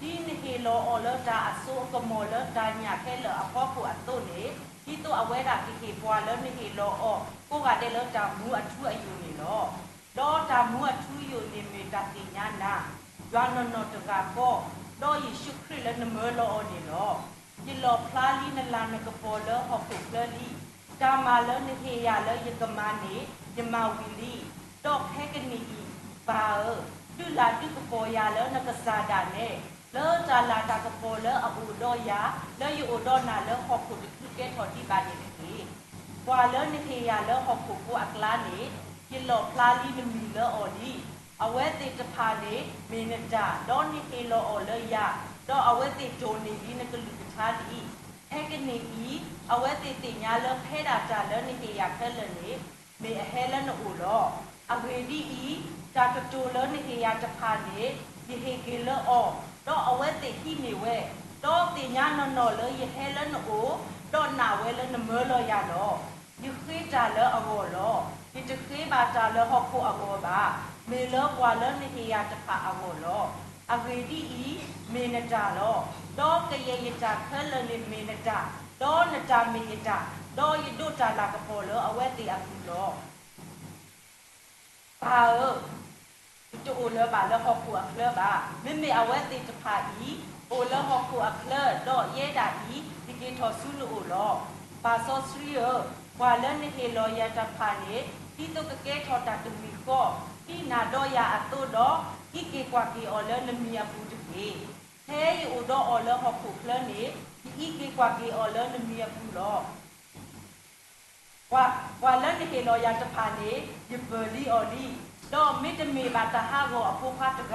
S12: ဒီနေဟေလောအော်လတာအစိုးကမောလတာညာခဲလအဖောကိုအတုနေဒီတော့အဝဲတာကိခေပွာလနေဟေလောအော်ကိုကတဲ့လတာမူအထူးအယူနေလောတော့တာမူအထူးယူနေမေတာတိညာနာရွာနော်နော်တကာကောတော့ယေရှုခရစ်လည်းနမောလောအော်နေလောဒီလောဖလာလီနလာနကပေါ်လောဟောဖုကလီတာမာလနေဟေရလောယကမနေယမဝီလီတော့ခဲကနီပါဒူလာဒူကပေါ်ရလောနကစားတာနဲ့လောจาลาตากโปเลอบูดอยาเลอยู่โอดอนาเลขอบขุดคือแกถอดที่บาดนี่กว่าเลนิเทียเลขอบขุกูอักลานี่ยิโลพลาลีนมีเลออดีเอาเวติจะพานี่เมนจาดอนนี่เฮโลอเลยาดอเอาเวติโจนี่ลีนกลุกชาดีแฮกนี่อีเอาเวติติญาเลเพดาจาเลนิเทียแค่เลนี่เมเฮเลนอูลออเวดีอีจาตโจเลนิเทียจะพานี่ยิเฮเกเลอတော့အဝဲတိခိနေဝဲတော့တင်ညာနော်နော်လေရဟဲလနအိုတော့နာဝဲလနမောလောရတော့ယခိတာလအဘောလောဒီတခိဘာတာလဟောခုအဘောပါမေလောကွာလနိဟယတဖာအဘောလောအဂေဒီဤမေနတာလောတော့ကရေယတာခလနိမေနတာတော့နတာမေယတာတော့ယဒုတာလာကပေါ်လောအဝဲတိအခုလောပါတူโอเลบาเลฮอคูอัคเลบาไม่มีเอาไว้ติดพาอีโอเลฮอคูอัคเลดอเยดาอีดิเกทอซุลูโอลปาโซสรีวาเลนเฮโลยาตาพาเนที่ตุกเกทอตาตุมิโกที่นาดอยาอโตดออีเกกว่าเกอเลนมียปูตเกเฮยโอดออเลฮอคูเคลเนอีเกกว่าเกอเลนมียปูลวาเลนเฮโลยาตาพาเนยเบลีออดีတော့မိတမေဘာတဟာကိုအဖို့ဖတ်တက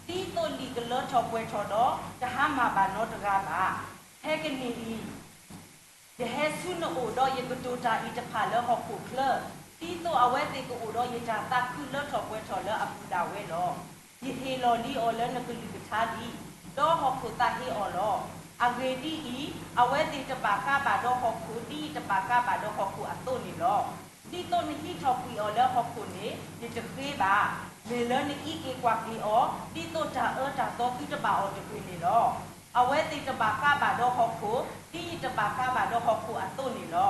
S12: တီတိုလီကလောချောပွဲချောတော့တဟာမှာဘာနောတကပါဟဲကနီဒီဟဲဆုနိုတော့ယကတိုတာဤတဖာလောဟောခုခလတီတိုအဝဲတေကိုတော့ယတာတခုလောချောပွဲချောလောအပူတာဝဲလောယဟေလောလီအော်လနကလီကချာဒီတော့ဟောခုတာဟေအော်လောအဂေဒီဤအဝဲတေတပါကပါတော့ဟောခုတီတပါကပါတော့ဟောခုအတုန်နီလောที่ต้นที่ชอบคุยเอาแล้วขอบคุณนี่จะเคยบ่าเมื่อแล้วนี่อีกกว่ากี่อ๋อที่ต้นจะจะโตที่จะบ่าเอาจะคุยนี่หรอเอาไว้ตีจะบ่าก้าบ่าดอกขอบคุณที่จะบ่าก้าบ่าดอกขอบคุณอันต้นนี่หรอ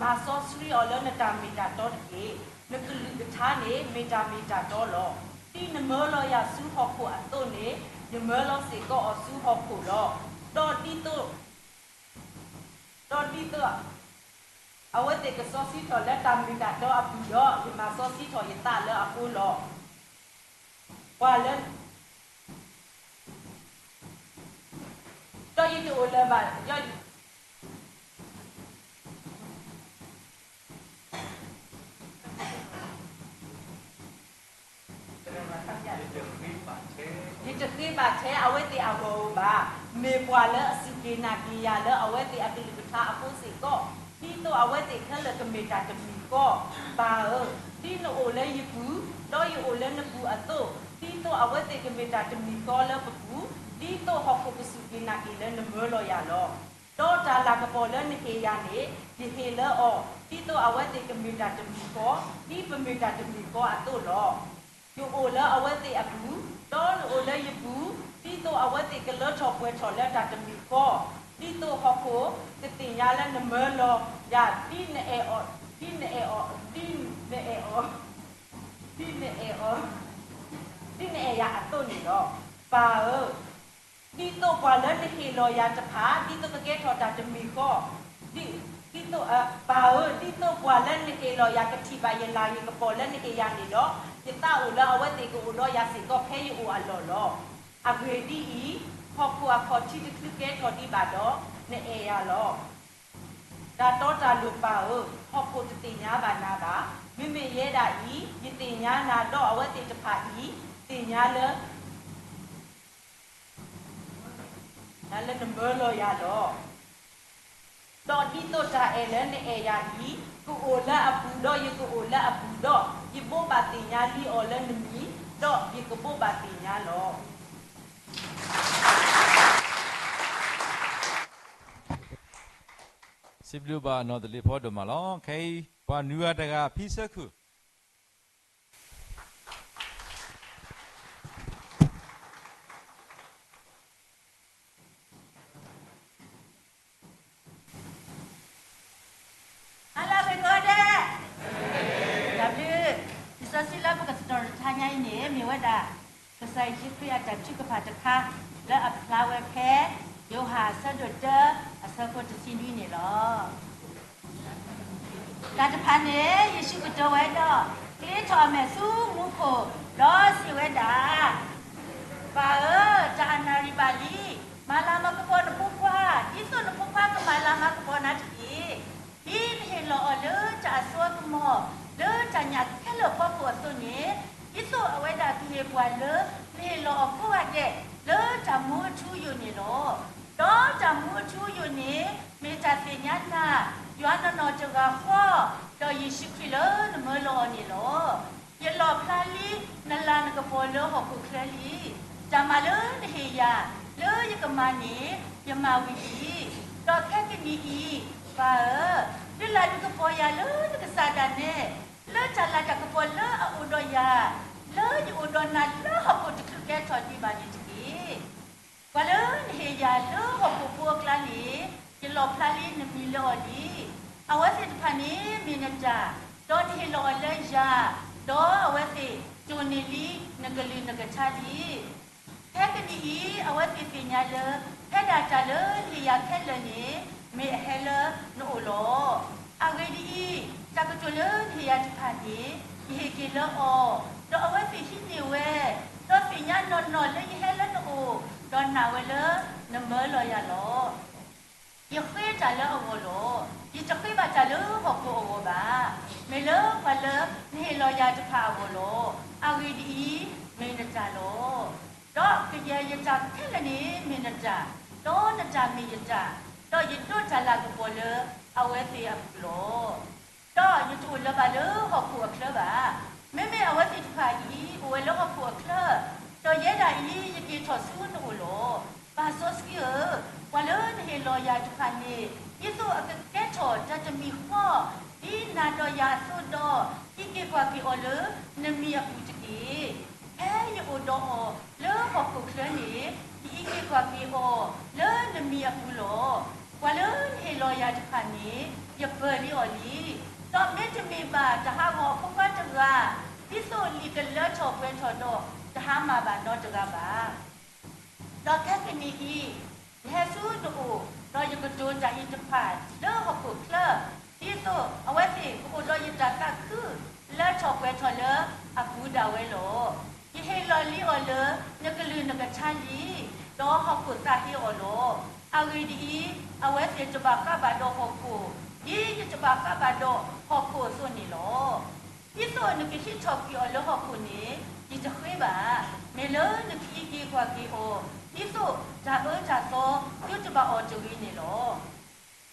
S12: มาซอสรีเอาแล้วนะจามีจาโตตะกี้นึกลึกช้านี่มีจาโตหรอที่นเมื่อเราอยากซื้อขอบคุณอันต้นนี่นเมื่อเราสิก็เอาซื้อขอบคุณหรอดอที่ต้นเอาไว้เด็กกับซอสซี่ถอดและตามมีดัดดอกอับยอหรือมาซอสซี่ถอดยตาแล้วอับปูหลอกว่าเล่นก็ยิ่งดูเลยแบบย่อยเ ဒီတတိပါချဲအဝဲတီအဘောပါမေပွာလဲအစီကေနာကီယာလဲအဝဲတီအတိလကထာအဖို့စီကောဒီတော့အဝဲတီခက်လကမေတာတမီကောပါဒီနိုအိုလဲယကူတော့ယအိုလဲနကူအတော့ဒီတော့အဝဲတီကမေတာတမီကောလဲပကူဒီတော့ဟောက်ကိုစီကေနာကီလဲနမေလောရလောတော့တာလာကပေါ်လဲနေကေယာနေဒီဟေလဲအောဒီတော့အဝဲတီကမေတာတမီကောဒီပမေတာတမီကောအတော့လောယအိုလဲအဝဲတီအကူတော့အိုလဲယကူဒီတော့အဝတ်တေကလောချောပွဲချောလဲတာတမီကောဒီတော့ဟောကိုတတင်ရလဲနမလောယာဒီနေအောဒီနေအောဒီနေအောဒီနေအောဒီနေယာအတုန်တော့ပါဒီတော့ပါလဲနေဟီလောယာတဖာဒီတော့ကဲထောတာတမီကောဒီတော့ပါဒီတော့ပါလဲနေဟီလောယာကတိပါယလာယကပေါ်လဲနေယာနေတော့ဒီတာဦးလာအဝတ်တေကိုလောယာစီကောဖဲယူအလောလောအဂရေဒီဟောကွာခေါ်ချီတခုကဲတော်ဒီပါတော့နေအေရလောဒါတော့တာလူပါဟောကိုတင်ညာပါနာပါမိမိရဲတာဤယတင်ညာနာတော့အဝတ်တေတဖာဤတင်ညာလဲနာလဲနံပါတ်လောရတော့တော့ဒီတော့တာအဲလဲနေအေရဤကိုအိုလာအပူတော့ယကိုအိုလာအပူတော့ယဘောပါတင်ညာလီအော်လဲနမီတော့ယကဘောပါတင်ညာလော
S3: สิบลูบานอตลิพอดมาลองใครว่านัวตะกาพิสักคือ
S11: อะไรเป็นก็ได้ดับดื้อที่ซาซิลาปกติตอนทานยังเนี่ยมีว่าด่ากระใสชิคกี้จากชิคกี้พายจะค่ะและอัพลาเวแพ้โยหาสะดุดเจออาศัยคนจะซินด้วยเนี่ยหรอการจะพันเนี่ยยิ่งชิคกี้พายไว้ดอกที่ชอบแม่สู้มุโครอสิเวดาป่าจานาริบาลีมาลามากระปอนปุ๊กว่าที่สุดปุ๊กว่าก็มาลามากระปอนนาทีที่เห็นหล่อเลือจะสวดหมอเลือจะหยัดแค่เหลือพ่อปวดตัวนี้ที่สุดเอาไว้ดาที่เห็นว่าเลือเห็นหล่อก็ว่าเด็กเลือจะมือชูอยู่นี่หรอတော့จำมือชูอยู่นี่มีจัดเป็นยันน่ะย้อนนอนจะกาข้อดอยชิคกี้พายนมือรอนี่หรออย่ารอพลาลีนั่นลานกับพอเลือหอกพลาลีจะมาเลือเฮียเลือยังกับมานี่ยังมาวิธีดอกแค่กันนี้ป่าเลือลานกับพอยาเลือกับซาดานเน่เลือจันลานกับพอเลืออุดยาเลืออยู่อุดนันเลือหอกจะคือแก่ถอดที่บานีว่าเลินเฮียเลิกหกพวกลาลีจะหลบพลาลีนมีหลอดีเอาไว้สิพันนี้มีนะจ๊ะโดนเฮลอยเลยจ้าโดเอาไว้สิจูนิลีนักลีนักชาลีแค่กันนี้เอาไว้สิปีญาเลยแค่ดาจ่าเลยเฮียแค่เลยนี้มีเฮลโนโลเอาไว้ดีจากกจุลเฮียจะพันนี้เฮียกินแล้วอ๋อโดเอาไว้สิที่นิเวโดปีญานอนเลยเฮลโนตอนนาเวลนเมลอยาโลยิ่งคุยจ่าเลอโอโลยิ่งจะคุยบาจ่าเลอหกโอโอบาไม่เลอพอเลอนี่ลอยาจะพาโอโลอาวีดีไม่นจ่าโลดอกก็ยังจ่าแค่นี้ไม่นจ่าโดนจ่าไม่จ่าดอกยิ่งโดนจ่าลากโอเลอเอาไว้เสียบโลดอกยิ่งจูเลบาเลอหกหัวเคลบาไม่เอาไว้ติดพายีโอเลอหกหัวเคลตัวเยดาอีจะกินถอดสู้หนูโลปาโซสกี้ว่าเลินเฮลอยาจุกันนี่ยิ่งตัวแก่ถอดจะมีข้อที่นาดอยาสู้ดอที่เกี่ยวกับกิโอเลนมีอภูจิกีแค่ยโอดอเลิกหกกุเคลนี่ที่เกี่ยวกับกิโอเลินมีอภูโลว่าเลินเฮลอยาจุกันนี่อย่าเปิดลิโอลีตอนนี้จะมีบาจะหาหอพวกว่าจะว่าที่สุดลีกันเลิกถอดเป็นถอดดอจะหามาบ้านนอจะกับบาดอกแค่กันนี้แค่สู้ดูดอกยังกระโจนจากอินทผลัมเลิกหกขุดเลิกที่สุดเอาไว้สิกูดอกยังจัดการคือเลิกชอบเวทเลิกอากูดาวไว้หรอยี่ให้ลอยลี่อ่อนเลยนักลืนนักชาลีดอกหกขุดตาที่อ่อนหรอเอาไว้ดีเอาไว้สิจะบักกับบาดอกหกขุดยี่จะบักกับบาดอกหกขุดส่วนนี้หรอ
S13: ที่สุดนึกคิดชอบกี่แล้วหอกคนนี้ที่จะคุยบ่าไม่เลิกนึกคิดกี่กว่ากี่โอที่สุดจะจะโซยุจะบ่าอจุยนี่หรอ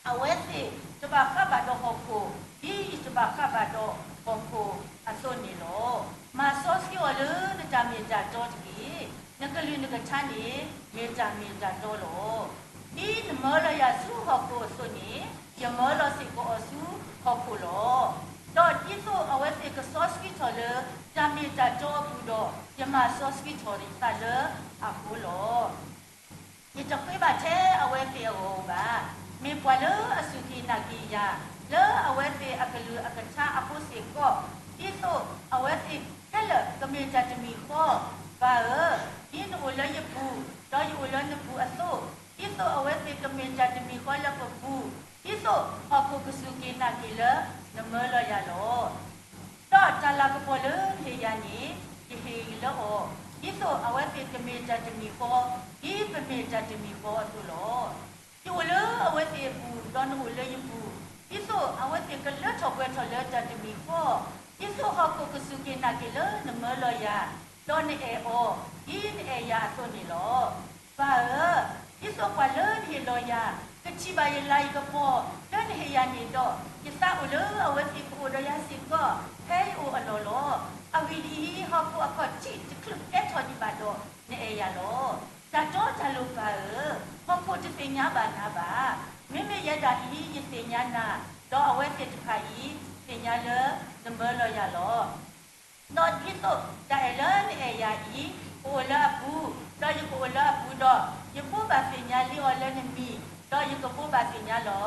S13: เอาไว้สิจะบ่าข้าบาดหอกกูที่จะบ่าข้าบาดหอกกูอันส่วนนี่หรอมาซอสกี่วันเลยนึกจำมีจ่าโจทกี้นึกลืมนึกชานี่มีจ่าโจหรอที่นึกเมื่อไรอยากสู้หอกกูส่วนนี้ยังเมื่อเราสิก็สู้หอกกูหรอดอที่สุดเอาไว้สิก็ซอสกี่ทอเลยจำมีจ่าโจกูดอยังมาซอสกี่ทอริตาเลยอากูหรอยี่จะคุยบ่าเช่เอาไว้สิโอ้บ่ามีปวดเลยอสุธีนากียาเลยเอาไว้สิอากลืออากชาอากูสิก็ที่สุดเอาไว้สิแค่เลยก็มีจะมีข้อบ่ายี่หนูเลยยปูดออยู่เลยยปูอสุที่สุดเอาไว้สิก็มีจะมีข้อแล้วก็ปูที่สุดพอกูก็สุกีนากีเลยน้ำมือเลยยาโลดอจะลากระโปรงเลยเฮียนี่เฮียแล้วโอ้ที่สุดเอาไว้สิก็มีจะมีข้อยี่เป็นมีจะมีข้อสุโลอยู่เลยเอาไว้สิปูดอนหูเลยยปูที่สุดเอาไว้สิก็เลือดชอบเวทเลยจะมีข้อที่สุดพอกูก็สุกีนากีเลยน้ำมือเลยยาดอนเอโอยี่เอยาตัวนี้โลว่าที่สุดกว่าเลยเฮียเลยยาก็ชิบายไล่ก็พอเดินเฮียนี่ดอกยิ่งตาอุเลยเอาไว้สิกูดอยาสิก็เฮ้ยอูอโลโลเอาวิธีฮอกกูก็จิจะคลุกแก่ทอดีบาดในเอยาโลจะโจจะลูกาฮอกกูจะเป็นยาบานาบาไม่ยาดาอียิ่งเป็นยานาดอกเอาไว้สิจะขายเป็นยาเลยน้ำเบอร์เลยยาโลดอกที่สุดจะเลยในเอยาอีอูละปูดอกอยู่อูละปูดอกยิ่งปูบาเป็นยาลิโอเลยนมีดออยู่กับผู้บาดเจ็บเนี่ยหรอ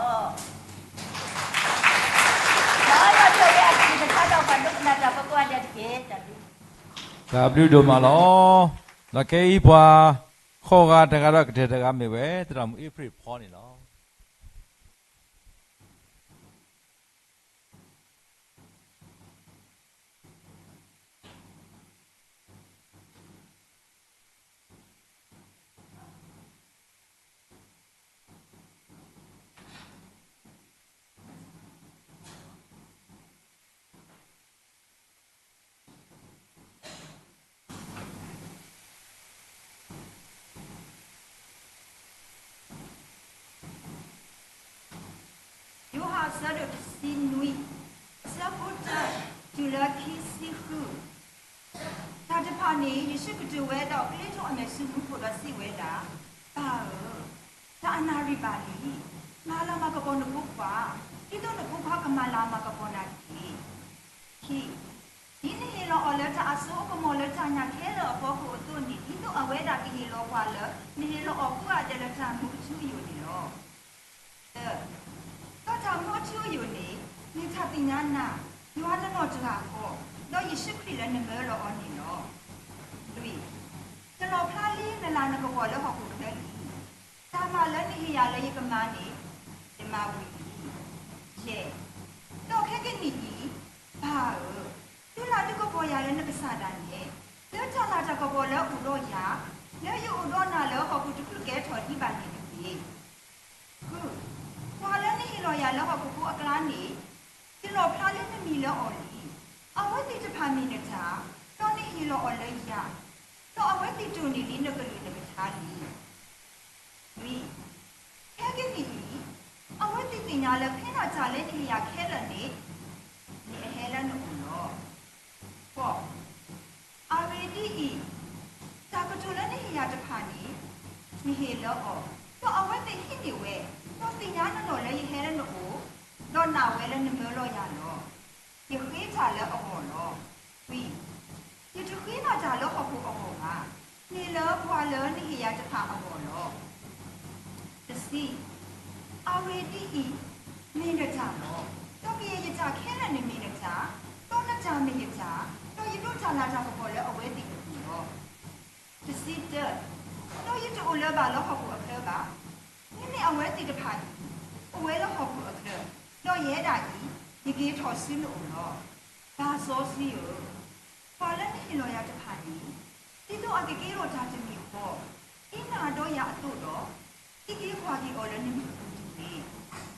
S13: เราจะเรียกที่จะเข้า到反正那这不管了的这里
S3: ครับดูดูมาแล้วแล้วแกอีปัวข้อกาตะกะระกะเตะกะไม่เว้ตระมอีพริพอนี่เนาะ
S12: ça de sinui ça pour tu la qui si fou ta de pani you should do where the little and su pour the si where da ta anari bali mala ma ka pon no pa ti to no pa ka mala ma ka pon na ki ini helo ole ta aso ko mo le ta nya ke lo ko ko to ni ti to awe da ki helo kwa le ni helo o ku a de la ta mu chu yu ni loก็ทำว่าชื่ออยู่นี่นี่ถ้าติญาณน่ะย้อนแล้วจะหาก็เรายิสุคริสต์แล้วเนี่ยเราอันนี้เนาะดูจะเราพลาดลีนลานก็ว่าแล้วเขาคุณแค่ถ้ามาแล้วนี่ยาเลยก็มานี่จะมาวิ่งเย่เราแค่กันนี่บ้าดูลาดูก็พอยาแล้วนักษาดันเนี่ยแล้วจะลาจะก็พอแล้วอุดรยาแล้วอยู่อุดรน่ะแล้วเขาคุณจะแก้ถอดที่บ้านนี่คือพอแล้วนี่เราอยากแล้วก็กูอักลานี่ที่เราพลาดเล่นไม่มีแล้วอ่อนอีเอาไว้ที่จะพามีนะจ๊ะตอนนี้เราอ่อนเลยยาต้องเอาไว้ที่จูนี่นี่นักเรียนนักชาลีนี่แค่กันนี่เอาไว้ที่ติญาแล้วแค่น่าจะเล่นที่อยากแค่ละนี่นี่แค่ละหนูเนาะพอเอาไว้ที่อีจากกระจุแล้วนี่อยากจะพานี่มีเหตุแล้วอ๋อก็เอาไว้ที่ที่นี่เว้တော့တင်ညာနော်လည်းဟဲတဲ့နော်တော့နာဝဲလည်းနမလို့ရနော်ဒီခေးချလည်းအော်နော်ပြီးဒီတခေးနာကြလို့အခုအော်ကနေလောဘွာလည်းနေရတခါအော်နော်တစီအဝေတီဤမင်းကြနော်တော့ပြေရကြခဲတဲ့နေမင်းကြတော့နကြမင်းကြတော့ရတော့ချလာကြပေါ်လည်းအဝေတီနော်တစီတော့ရတော့လည်းဘာလို့အခုအခါပါนี่เอาไว้ติดพันเอาไว้แล้วหอบหัวเถอะเราแย่ได้ยี่กี่ถอดซิโน่เนาะตาโซซิโอพอแล้วนี่เราอยากจะผ่านนี้ที่ตัวอาเกกี่เราจะมีพออีน่าด้วยยาตัวดอกที่กี่ความที่เอาแล้วนี่มีคนจริง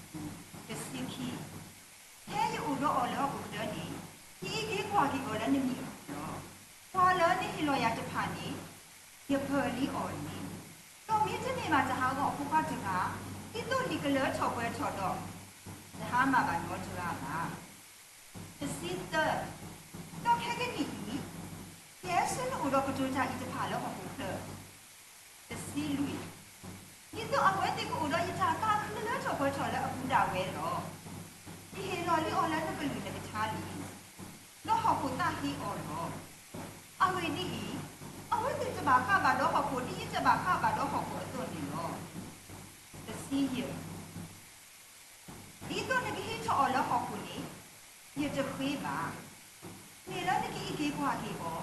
S12: ๆแต่สิ่งที่แค่อยู่อุดรเอาแล้วกูเดินนี่ ที่กี่กว่ากี่ก็แล้วนี่มีพอแล้วนี่ฮิโลยาจะผ่านนี่อย่าเพลิอ่อนนี่ตรงนี้จะมีมาจะหาของผู้ข้าจึงหาที่ตัวนี้ก็เลือชอบเวชอดอกจะหามาบ้านก็จะรามาจะซีเตอร์ต้องแค่กันนี่แค่ซึ่งอุดรกระจุจากอีจะผ่านแล้วของผู้เพลิจะซีลุยนี่ตัวเอาไว้ติดกับอุดรยิจาก้าคือเลือชอบเวชอดแล้วเอาผู้ดาวเวรอที่เฮลอลี่ออนแล้วจะเป็นลุยในชาลีแล้วหอกผู้ตาที่อ่อนรอเอาไว้นี่เอาไว้ติดจะบาข้าบาดอกหอกผู้ที่จะบาข้าบาดอกหอกผู้ตัวนี้รอจะซีเหี้ยဒီတော့နကြီးချော်လောဟောခုနေညတခွေးပါနေလည်းနကြီးအေးခွာကြီးပေါ့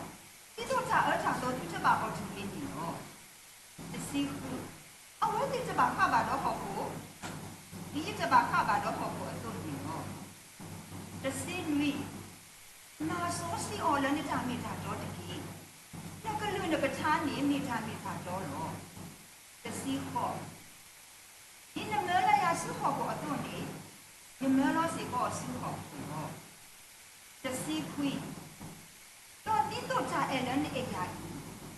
S12: ဒီတော့ချာအချာတော့သူချက်ပါတော့သူလေးနေတော့တစီခုအဝဲတိချက်ပါခပါတော့ဟောခုဒီချက်ပါခပါတော့ဟောခုအတော့နေတော့တစီနွီနာဆိုစီအော်လည်းနေတာမိတာတော့တကြီးလက်ကလွန်းကချာနေမိတာတော့တော့တစီခေါ်ဒီနမဲလာရစုဟောခုအတော့နေ你们老是搞生活哦，这是亏。到底都在爱人的爱呀，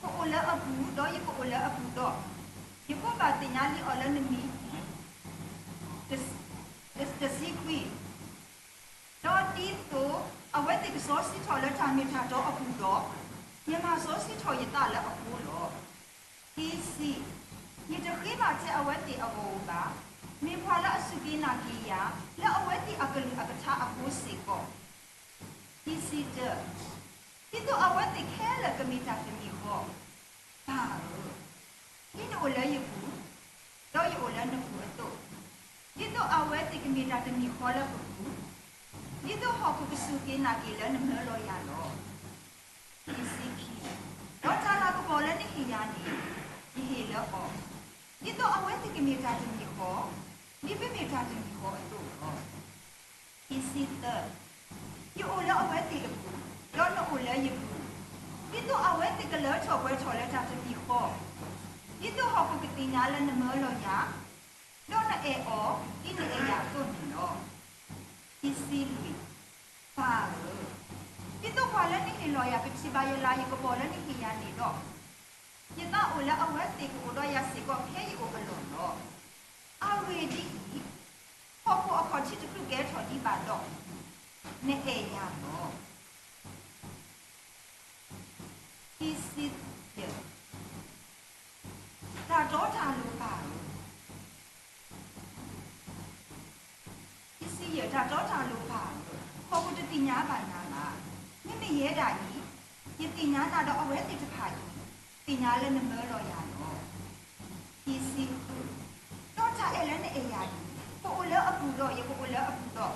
S12: 个我来阿布到一个我来阿布到，一个把地伢里阿人的米，这是亏。到底都阿为这个烧西炒了茶米茶到阿布到，你妈烧西炒一大了阿布了，第四，你这黑马在阿为的阿布吧。มีพอละสุกีนากียาและเอาไว้ที่อักลิอักชาอักุสิโกที่สิเจที่ตัวเอาไว้ที่แค่ละก็มีจากจะมีข้อป่าที่ตัวละอยู่กูเราอยู่ละนึกหัวโตที่ตัวเอาไว้ที่ก็มีจากจะมีข้อละกูที่ตัวหอกกูสุกีนากีละนึกเมื่อรอยาลอที่สิขีเราจาราก็บอกแล้วนี่ขียานี่ที่เฮละออกที่ตัวเอาไว้ที่ก็มีจากจะมีข้อนี่เป็นเมตตาจริงๆขอตัวอีสิเตอร์ยูโอแล้วเอาไว้ติดกับกูแล้วน้องโอแล้วยังกูนี่ตัวเอาไว้ติดกันแล้วชอบไว้ชอบแล้วจะมีข้อนี่ตัวหอกกูตีน้าแล้วน้ำเมื่อเราอยากแล้วน้าเออนี่น้าเออยากตัวนี้เนาะอีสิลุยป่านี่ตัวพอแล้วนี่เห็นเราอยากเป็นชิบายลายก็พอแล้วนี่เฮียนี่เนาะยังต้องโอแล้วเอาไว้ติดกูด้วยยาสีก็แค่ยูโอกันหล่นเนาะอาเวดีพอผู้อคชิตคือแกถอดีบาดอกในเอยาเนาะที่สิเดียวตาโจทาลูป่าที่สิเดียวตาโจทาลูป่าพอผู้จะติญญาบานามาไม่มีเยดาอียังติญญาตาดอกเอาไว้ติดผาอีติญญาเล่นน้ำเมื่อรอยาเนาะที่สิတော့ချအဲ့လည်းနဲ့အရာကြီးကိုအိုလဲအပူတော့ရေကိုအိုလဲအပူတော့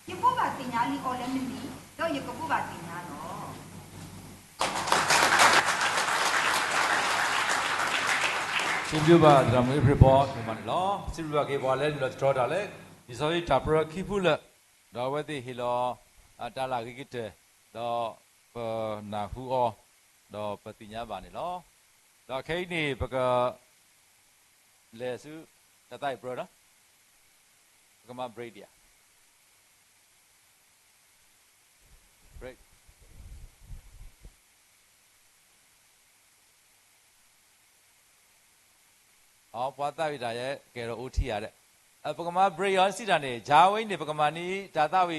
S12: ရေကိုပါတင်ညာလီအော်လဲမီတော့ရေကိုပါတင်ညာနော်
S3: ရှင်ပြပါဒရမွေဖရပေါ်ဒီမှာလောစီရပါကေပေါ်လဲလောတော်တာလဲဒီဆိုရတာပရခိဖုလတော့ဝဲတိဟီလောအတာလာကိတဲ့တော့နာဟူအောတော့ပတိညာပါနေလောတော့ခိနေပကလဲစုတတိုက်ဘရနော်ကမဘရိဒီယာဘရိအော်ပွားတာပြီဒါရဲ့ကဲတော့ OT ရတဲ့ပကမဘရိယောစီတာနေဂျာဝိနေပကမနီဒါတာဝီ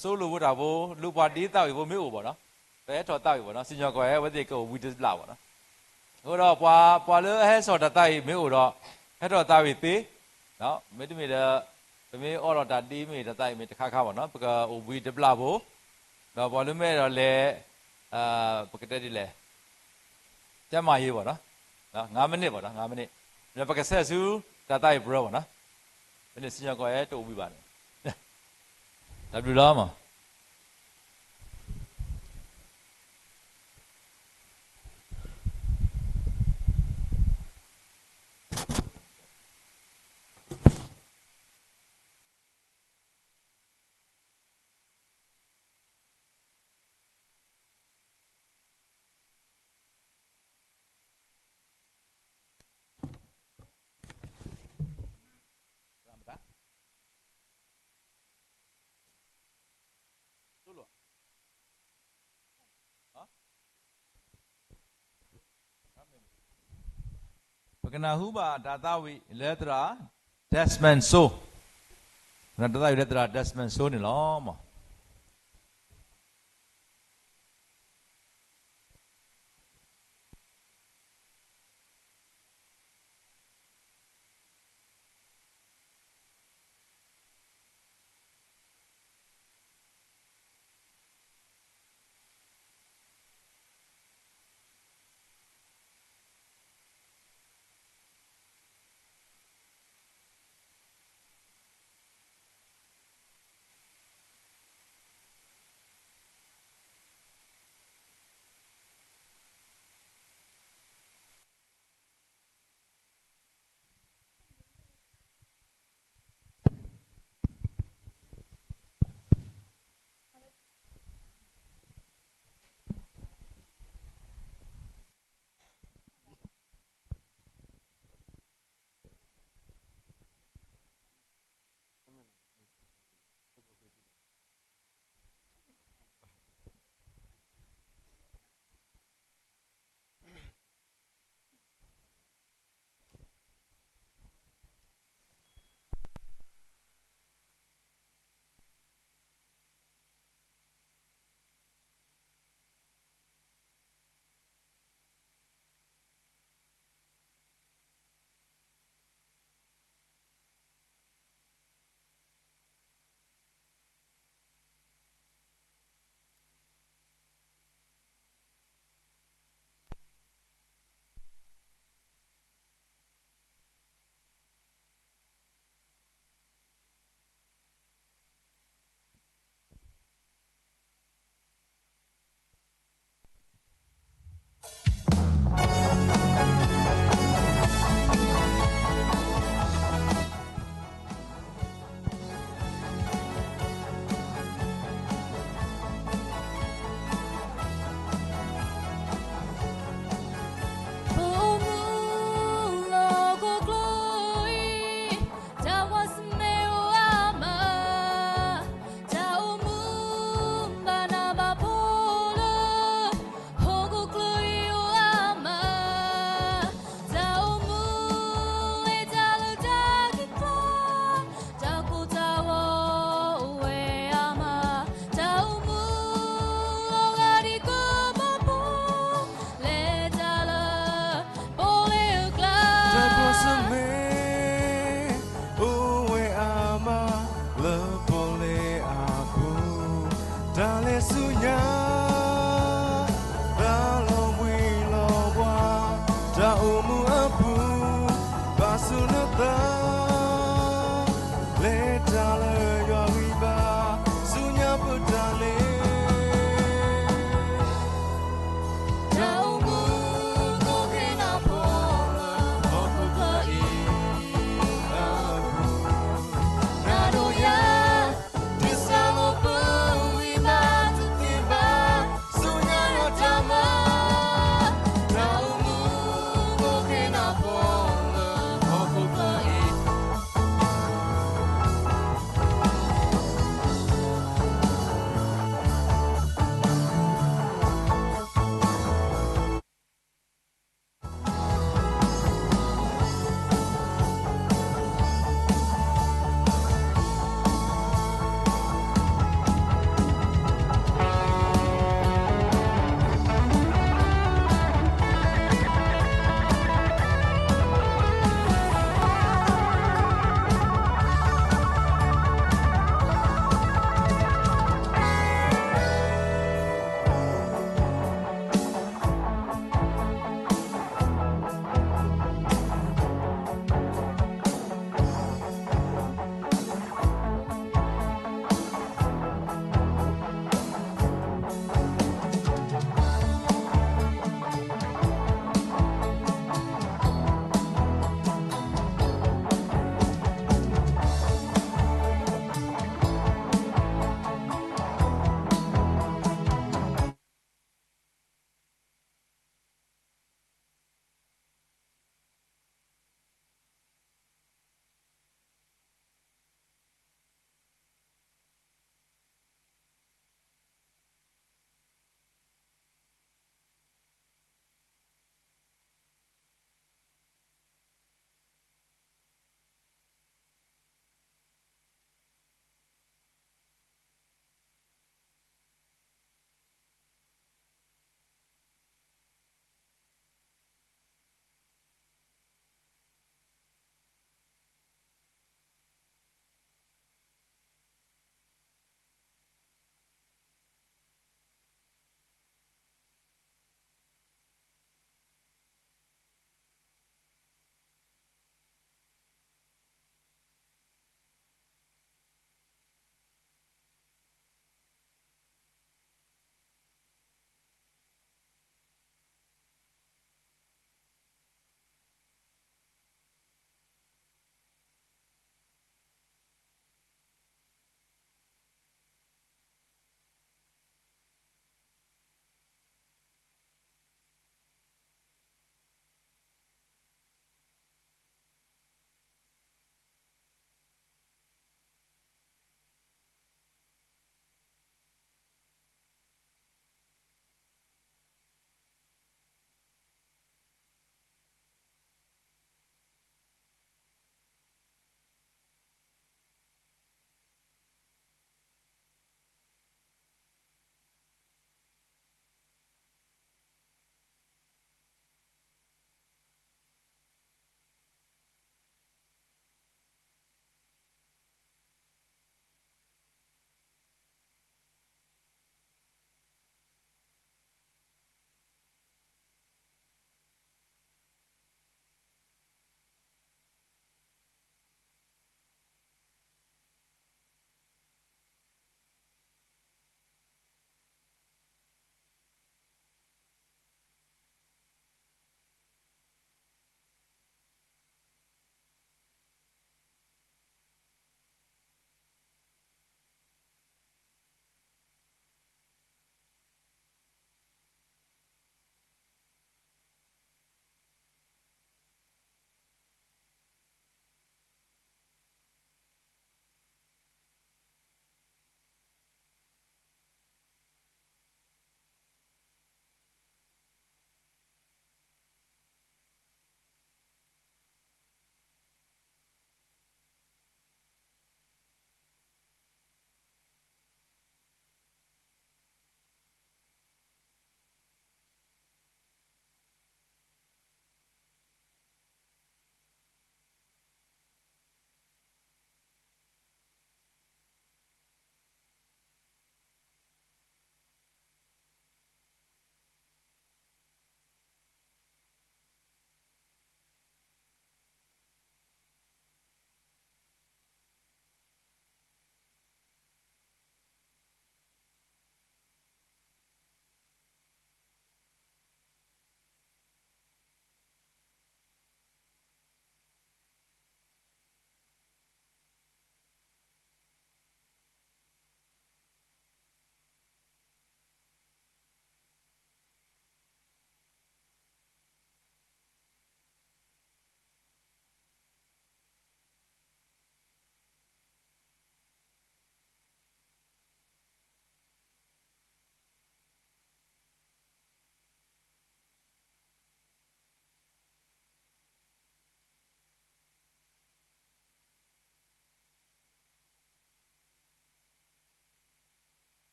S3: ဆိုလိုဝတာဘိုလူပွားတေးတာဝီဘိုမေအိုပေါ့နော်ဘဲထော်တာဝီပေါ့နော်စင်ကျော်ကွယ်ဝတိကိုဝီဒစ်လာပေါ့နော်ဟိုတော့ပွာလဲဟဲဆော်တတိုက်မေအိုတော့ဟဲတော့တာဝီသေးနော်မေတ္တမေတော့မေအော်တော့တာတီးမေတတိုက်မေတခါခါပေါ့နော်ပကဝီဒစ်လာဘိုတော့ပွာလုံးမဲတော့လေပကတက်ဒီလေကျမရေးပေါ့နော်9မိနစ်ပေါ့နော်9မိနစ်ဒါပကဆက်စုတတိုက်ဘရောပေါ့နော်ဘယ်နဲ့စင်ကျော်ကွယ်တူပြီးပါတယ်ဒါဘယ်လိုလဲမ na huba datawi letra Desmond so na datawi letra Desmond so ni lo mo